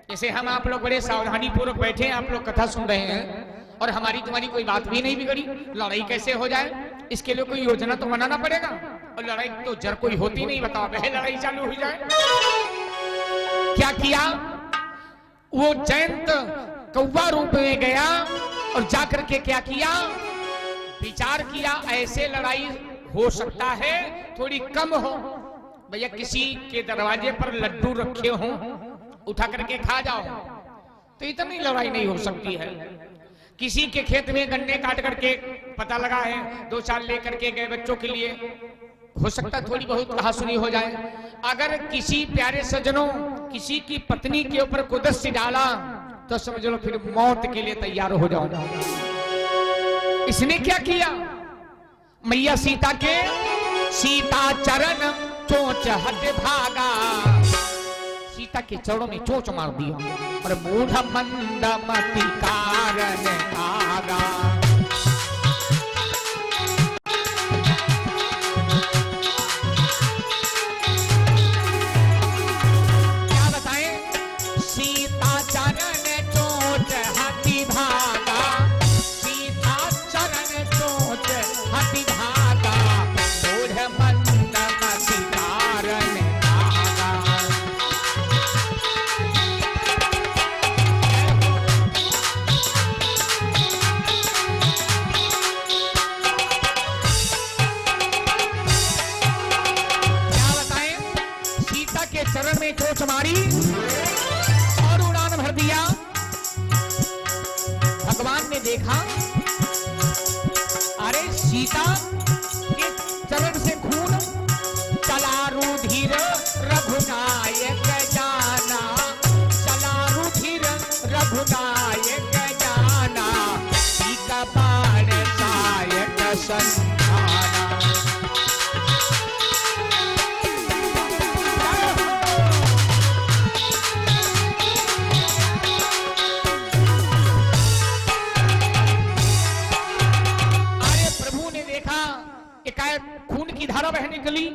जैसे हम आप लोग बड़े सावधानी पूर्वक बैठे हैं, आप लोग कथा सुन रहे हैं और हमारी तुम्हारी कोई बात भी नहीं बिगड़ी, लड़ाई कैसे हो जाए इसके लिए कोई योजना तो बनाना पड़ेगा। और लड़ाई तो जर कोई होती नहीं, बताओ वह लड़ाई चालू हो जाए। क्या किया, वो जयंत कौवा रूप में गया और जाकर के क्या किया, विचार किया ऐसे लड़ाई हो सकता है थोड़ी कम हो। भैया किसी के दरवाजे पर लड्डू रखे हों, उठा करके खा जाओ तो इतनी लड़ाई नहीं हो सकती है। किसी के खेत में गन्ने काट करके पता लगा है 2 साल लेकर के गए बच्चों के लिए, हो सकता थोड़ी बहुत कहा सुनी हो जाए। अगर किसी प्यारे सज्जनों किसी की पत्नी के ऊपर कुदस्ती डाला तो समझ लो फिर मौत के लिए तैयार हो जाओ। इसने क्या किया, मैया सीता के सीता चरण चोंच हट भागा, सीता के चरणों में चोंच मार दिया और मूढ़ मंद मति कारण आगा। क्या बताएं, सीता चरण चोंच हट भागा, सीता चरण चोंच हट भागा, मूढ़ मंद मति कारण आगा। चरण में चोंच मारी और उड़ान भर दिया। भगवान ने देखा अरे सीता के चरण से खून चला रुधिर रघुनायक जाना, चला रुधिर रघुनायक जाना, सीता बाण सायक संधाना। खून की धारा बह निकली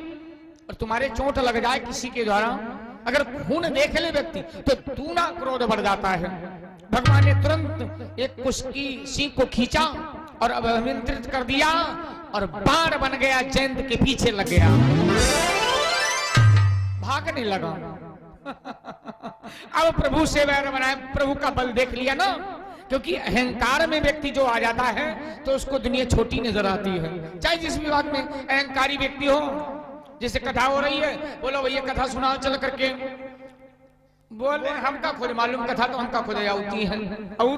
और तुम्हारे चोट लग जाए किसी के द्वारा, अगर खून देख ले व्यक्ति तो दूना क्रोध बढ़ जाता है। भगवान ने तुरंत एक उसकी सींग को खींचा और अभिमंत्रित कर दिया और बाण बन गया, जयंत के पीछे लग गया, भागने लगा। अब प्रभु से वैर बनाए, प्रभु का बल देख लिया ना, क्योंकि अहंकार में व्यक्ति जो आ जाता है तो उसको दुनिया छोटी नजर आती है। चाहे जिस विभाग में अहंकारी व्यक्ति हो, जैसे कथा हो रही है, बोलो भैया कथा सुनाओ चल करके, बोले हमका खुद मालूम कथा तो हमका खुद आती है। और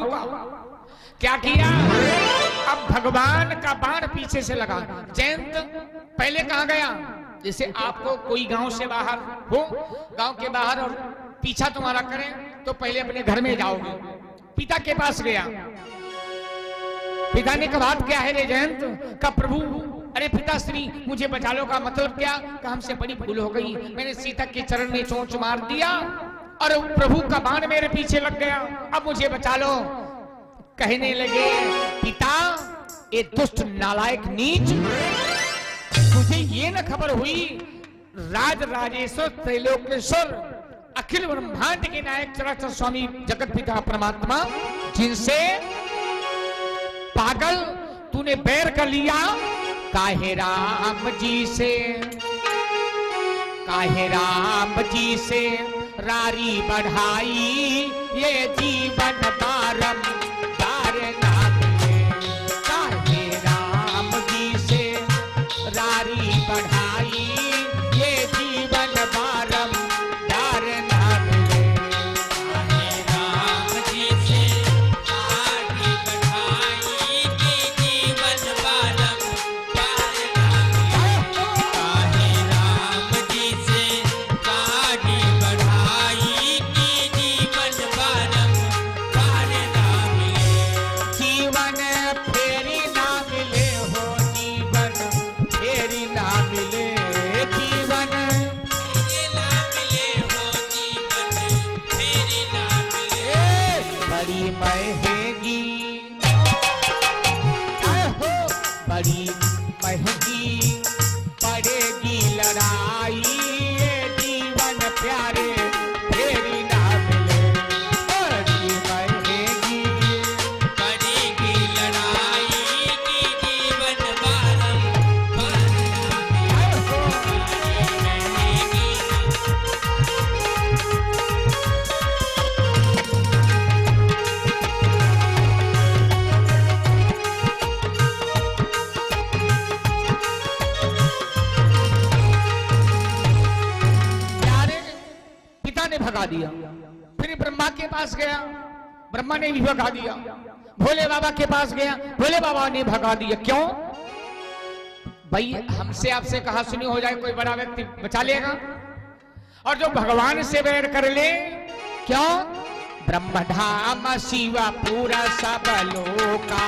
क्या किया, अब भगवान का बाण पीछे से लगा। जयंत पहले कहां गया, जैसे आपको कोई गांव से बाहर हो, गांव के बाहर और पीछा तुम्हारा करें तो पहले अपने घर में जाओगे। पिता के पास गया, पिता ने कहा बात क्या है रे जयंत, का प्रभु, अरे पिताश्री मुझे बचा लो, का मतलब क्या, का हमसे बड़ी भूल हो गई, मैंने सीता के चरण में चोंच मार दिया और प्रभु का बाण मेरे पीछे लग गया, अब मुझे बचा लो। कहने लगे पिता ये दुष्ट नालायक नीच, तुझे ये न खबर हुई राज राजेश्वर त्रैलोकेश्वर अखिल ब्रह्मांड के नायक चराचर स्वामी जगत पिता परमात्मा, जिनसे पागल तूने बैर कर लिया, काहे राम जी से, काहे राम जी से रारी बढ़ाई, ये जीवन बारंबार ना मिले, काहे राम जी से रारी बढ़ाई, ये जीवन बारंबार ना मिले, काहे राम जी से रारी बढ़ाई, ये जीवन बारंबार ना मिले, काहे राम जी से रारी बढ़ाई, ये जीवन बारंबार ना मिले। बड़ी महंगी, बड़ी महंगी पड़ेगी लड़ाई, ये जीवन प्यारे फेरी ना मिले। बड़ी महंगी पड़ेगी लड़ाई की जीवन बारंबार रहेगी। प्यारे पिता ने भगा दिया, फिर ब्रह्मा के पास गया, ब्रह्मा ने भी भगा दिया। भोले बाबा के पास गया, भोले बाबा ने भगा दिया। क्यों भाई, हमसे आपसे कहा सुनी हो जाए, कोई बड़ा व्यक्ति बचा लेगा, और जो भगवान से बैर कर ले, क्यों? ब्रह्मधाम शिव पूरा सब लोका,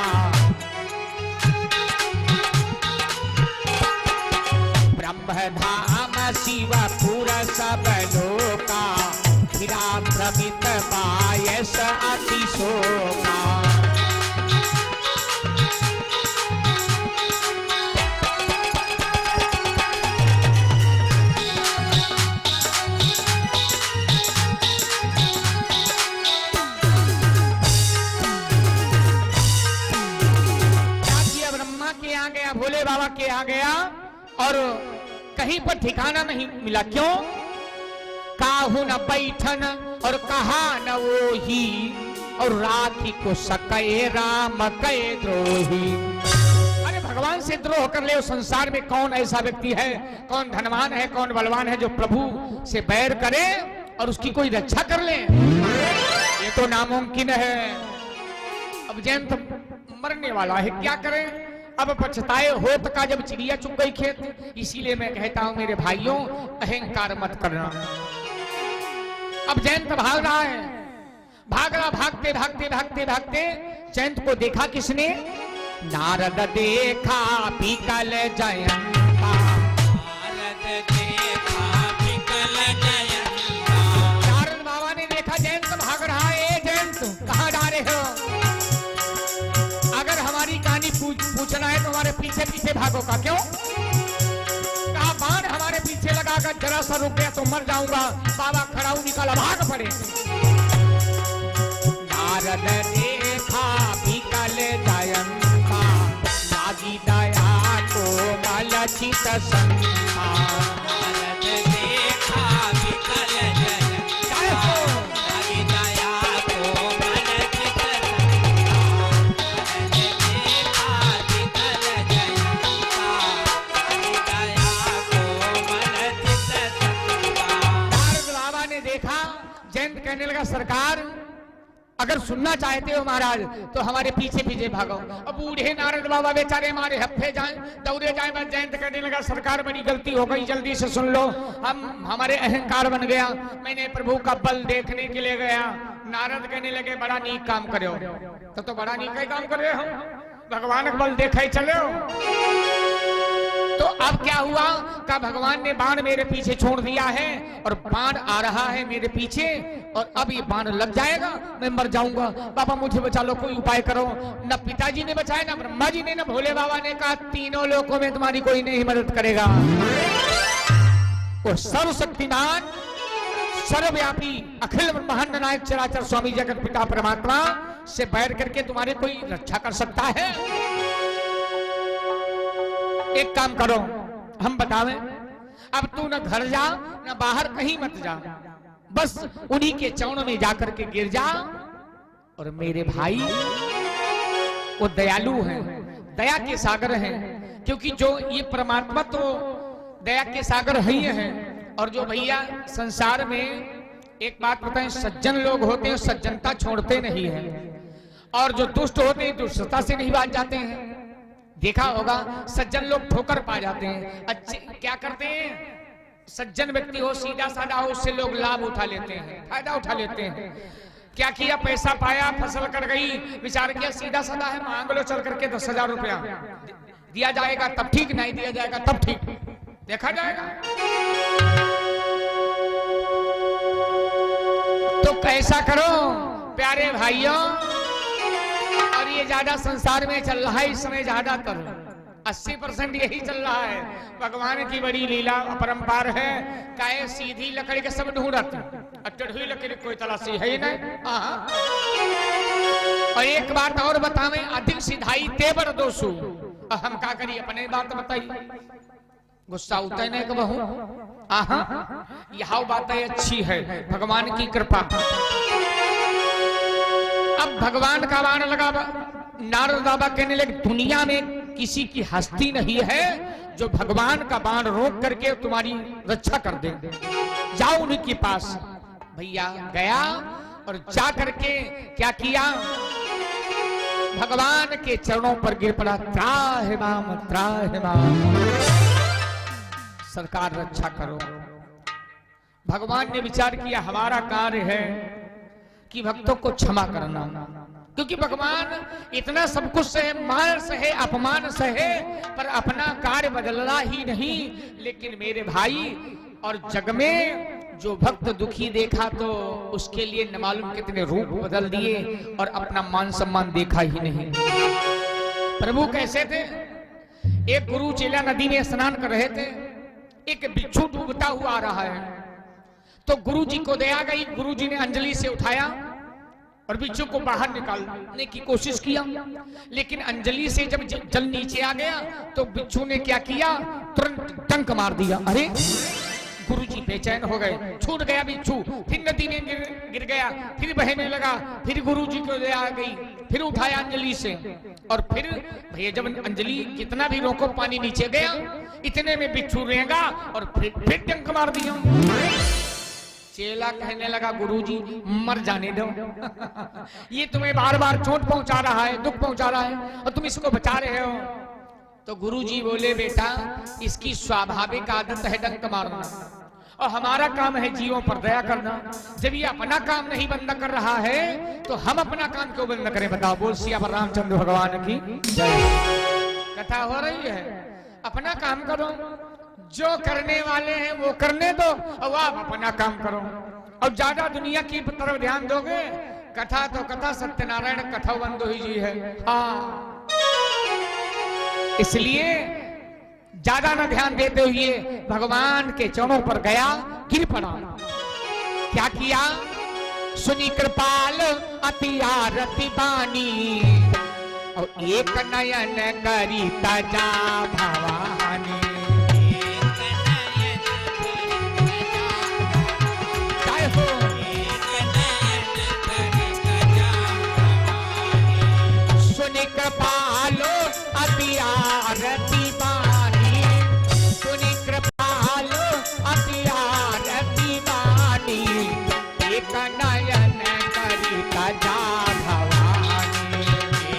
ब्रह्मधाम शिव पूरा सब लोका, फिरा भ्रमित पायस अतिशोका। भोले बाबा के आ गया और कहीं पर ठिकाना नहीं मिला। क्यों? काहू न बैठन और कहा न वो ही, और राखी को सके राम कहे द्रोही। अरे भगवान से द्रोह कर ले, उस संसार में कौन ऐसा व्यक्ति है, कौन धनवान है, कौन बलवान है जो प्रभु से बैर करे और उसकी कोई रक्षा कर ले? ये तो नामुमकिन है। अब जयंत मरने वाला है, क्या करें? अब पछताए होत का जब चिड़िया चुग गई खेत। इसीलिए मैं कहता हूं मेरे भाइयों, अहंकार मत करना। अब जयंत भाग रहा है, भाग रहा, भागते भागते भागते भागते जयंत को देखा किसने? नारद देखा बिकल जयंता, नारद देखा बिकल जयंता। नारद बाबा ने देखा जयंत भाग रहा है। ए जयंत, कहाँ जा रहे हो? अगर हमारी कहानी पूछना है तो हमारे पीछे पीछे भागो का। क्यों? कहा बाण हमारे पीछे लगाकर जरा सा रुक गया तो मर जाऊंगा। बाबा खड़ाऊ निकाला, भाग पड़े। नारद देखा बिकल जयंता, लागी दया को मलचित संता। नारद देखा बिकल जयंता, लागी दया को मलचित संता। नारद देखा बिकल जयंता, लागी दया को मलचित संता। नारद बाबा ने देखा, जयंत कहने लगा सरकार अगर सुनना चाहते हो महाराज तो हमारे पीछे पीछे भागो। अब बूढ़े नारद बाबा बेचारे हमारे हफ्ते जाएं, दौड़े जाएं। बस जयंत कहने लगा सरकार बड़ी गलती हो गई, जल्दी से सुन लो। हमारे अहंकार बन गया, मैंने प्रभु का बल देखने के लिए गया। नारद कहने लगे बड़ा नीक काम करे हो। तो बड़ा नीक ही काम कर रहे हो, भगवान का बल देखा ही चले हो। तो अब क्या हुआ? का भगवान ने बाण मेरे पीछे छोड़ दिया है और बाण आ रहा है मेरे पीछे, और अब ये बाण लग जाएगा, मैं मर जाऊंगा। बाबा मुझे बचा लो, कोई उपाय करो। न पिताजी ने बचाया, न ब्रह्मा जी ने, न भोले बाबा ने। कहा तीनों लोकों में तुम्हारी कोई नहीं मदद करेगा। वो सर्वशक्तिमान सर्वव्यापी अखिल ब्रह्मांड नायक चराचर स्वामी जगत पिता परमात्मा से बैर करके तुम्हारे कोई रक्षा कर सकता है? एक काम करो, हम बतावें, अब तू न घर जा न बाहर कहीं मत जा, बस उन्हीं के चरणों में जाकर के गिर जा। और मेरे भाई वो दयालु हैं, दया के सागर हैं, क्योंकि जो ये परमात्मा तो दया के सागर ही हैं। और जो भैया संसार में एक बात बताएं, सज्जन लोग होते हैं सज्जनता छोड़ते नहीं हैं, और जो दुष्ट होते हैं दुष्टता से नहीं बाज जाते हैं। देखा होगा सज्जन लोग ठोकर पा जाते हैं, अच्छे क्या करते हैं? सज्जन व्यक्ति हो, सीधा साधा हो, उससे लोग लाभ उठा लेते हैं, फायदा उठा लेते हैं। क्या किया? पैसा पाया, फसल कर गई, विचार किया सीधा साधा है, मांग लो चल करके 10,000 रुपया, दिया जाएगा तब ठीक, नहीं दिया जाएगा तब ठीक, देखा जाएगा। तो कैसा करो, प्यारे भाइयों, और ये ज्यादा संसार में चल रहा है इस समय, ज्यादातर 80% यही चल रहा है। भगवान की बड़ी लीला अपरंपार है। काहे सीधी लकड़ी के सब ढूंढत, टेढ़ी लकड़ी कोई तलाशी है ही नहीं। और एक बात और बतावे, अधिक सिधाई तेवर दोषु। हम का करिए, अपने बात बताइए। गुस्सा उतर नहीं कहूं, यह बात अच्छी है, भगवान की कृपा। अब भगवान का बाण लगा, नारद बाबा कहने लगे दुनिया में किसी की हस्ती नहीं है जो भगवान का बाण रोक करके तुम्हारी रक्षा कर दे। जाओ उनके पास। भैया गया और जा करके क्या किया, भगवान के चरणों पर गिर पड़ा। त्राहि माम, त्राहि माम, सरकार रक्षा करो। भगवान ने विचार किया हमारा कार्य है कि भक्तों को क्षमा करना, क्योंकि भगवान इतना सब कुछ सहे, मान सहे, अपमान सहे, पर अपना कार्य बदलना ही नहीं। लेकिन मेरे भाई, और जग में जो भक्त दुखी देखा तो उसके लिए न मालूम कितने रूप बदल दिए, और अपना मान सम्मान देखा ही नहीं। प्रभु कैसे थे, एक गुरु चेला नदी में स्नान कर रहे थे, एक बिच्छू डूबता हुआ आ रहा है, तो गुरु जी को दया गई। गुरु जी ने अंजलि से उठाया और बिच्छू को बाहर निकालने की कोशिश किया, लेकिन अंजलि से जब जल नीचे आ गया तो बिच्छू ने क्या किया, तुरंत डंक मार दिया। अरे गुरुजी बेचैन हो गए, छूट गया बिच्छू, फिर नदी में गिर गया, फिर बहने लगा, फिर गुरुजी को दया आ गई, फिर उठाया अंजलि से, और फिर भैया जब अंजलि कितना भी रोको पानी नीचे गया, इतने में बिच्छू रहेगा और फिर डंक मार दिया। चेला कहने लगा गुरुजी मर जाने दो, ये तुम्हें बार बार चोट पहुंचा रहा है, दुख पहुंचा रहा है, और तुम इसको बचा रहे हो। तो गुरुजी बोले बेटा इसकी स्वाभाविक आदत है डंक मारना, और हमारा काम है जीवों पर दया करना। जब ये अपना काम नहीं बंद कर रहा है तो हम अपना काम क्यों बंद करें, बताओ। बोल सिया रामचंद्र भगवान की जय। कथा हो रही है, अपना काम करो, जो करने वाले हैं वो करने दो, और आप अपना काम करो। और ज्यादा दुनिया की तरफ ध्यान दोगे, कथा तो कथा, सत्यनारायण कथा बंदो ही जी है। हाँ, इसलिए ज्यादा न ध्यान देते हुए भगवान के चरणों पर गया, गिर पड़ा। क्या किया, सुनी कृपाल अति आरती बानी, और एक नयन करी तजा भवानी। सुनी कृपालो अति आरती बानी, सुनी कृपालो अति आरती बानी, एक नयन करी तजा भवानी,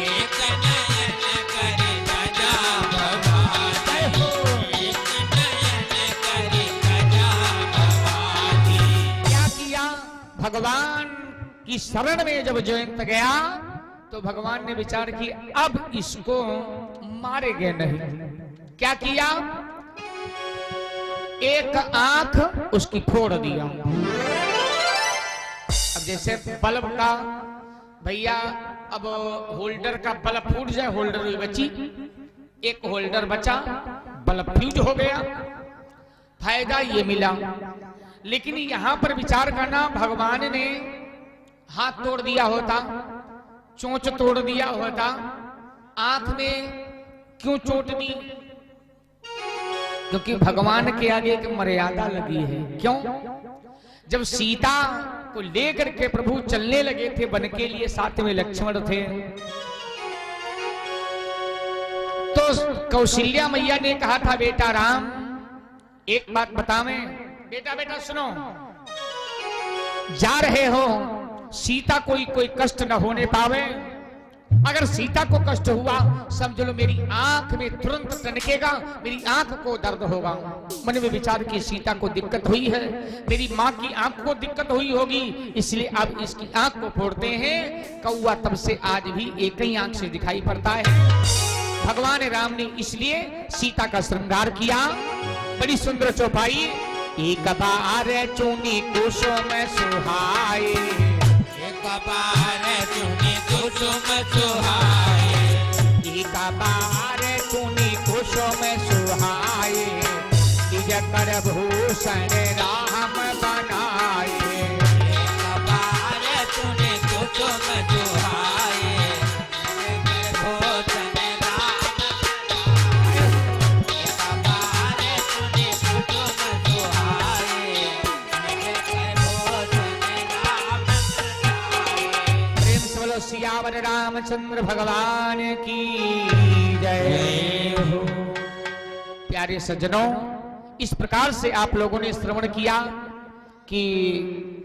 एक नयन करी तजा भवानी, एक नयन करी तजा भवानी। क्या किया, भगवान की शरण में जब जयंत गया तो भगवान ने विचार किया अब इसको मारेंगे नहीं। क्या किया, एक आंख उसकी फोड़ दिया। अब जैसे बल्ब का भैया, अब होल्डर का बल्ब फूट जाए, होल्डर हुई बची, एक होल्डर बचा, बल्ब फ्यूज हो गया, फायदा ये मिला। लेकिन यहां पर विचार करना, भगवान ने हाथ तोड़ दिया होता, चोंच तोड़ दिया होता, आंख में क्यों चोट दी, क्योंकि भगवान के आगे एक मर्यादा लगी है। क्यों, जब सीता को लेकर के प्रभु चलने लगे थे वन के लिए, साथ में लक्ष्मण थे, तो कौशल्या मैया ने कहा था बेटा राम एक बात बतावें, बेटा बेटा सुनो, जा रहे हो, सीता कोई कष्ट न होने पावे। अगर सीता को कष्ट हुआ समझ लो मेरी आंख में तुरंत टनकेगा, मेरी आंख को दर्द होगा। मन में विचार की सीता को दिक्कत हुई है, मेरी माँ की आंख को दिक्कत हुई होगी, इसलिए अब इसकी आंख को फोड़ते हैं। कौआ तब से आज भी एक ही आंख से दिखाई पड़ता है। भगवान राम ने इसलिए सीता का श्रृंगार किया, बड़ी सुंदर चौपाई। एक बार चुनी कुसुम सुहाए, एक बार कुसुम सुहाए टीका बार तूनी कुसुम सुहाए निज कर भूषण राम बनाए कबार तूने कुसुम सुहाए भोजन राम कबार तूने कुसुम सुहाए भोजन राम प्रेम से बोलो सियावर रामचंद्र भगवान की जय हो। प्यारे सज्जनों, इस प्रकार से आप लोगों ने श्रवण किया कि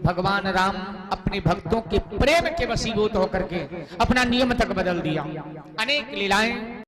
भगवान राम अपने भक्तों के प्रेम के वशीभूत होकर के अपना नियम तक बदल दिया। अनेक लीलाएं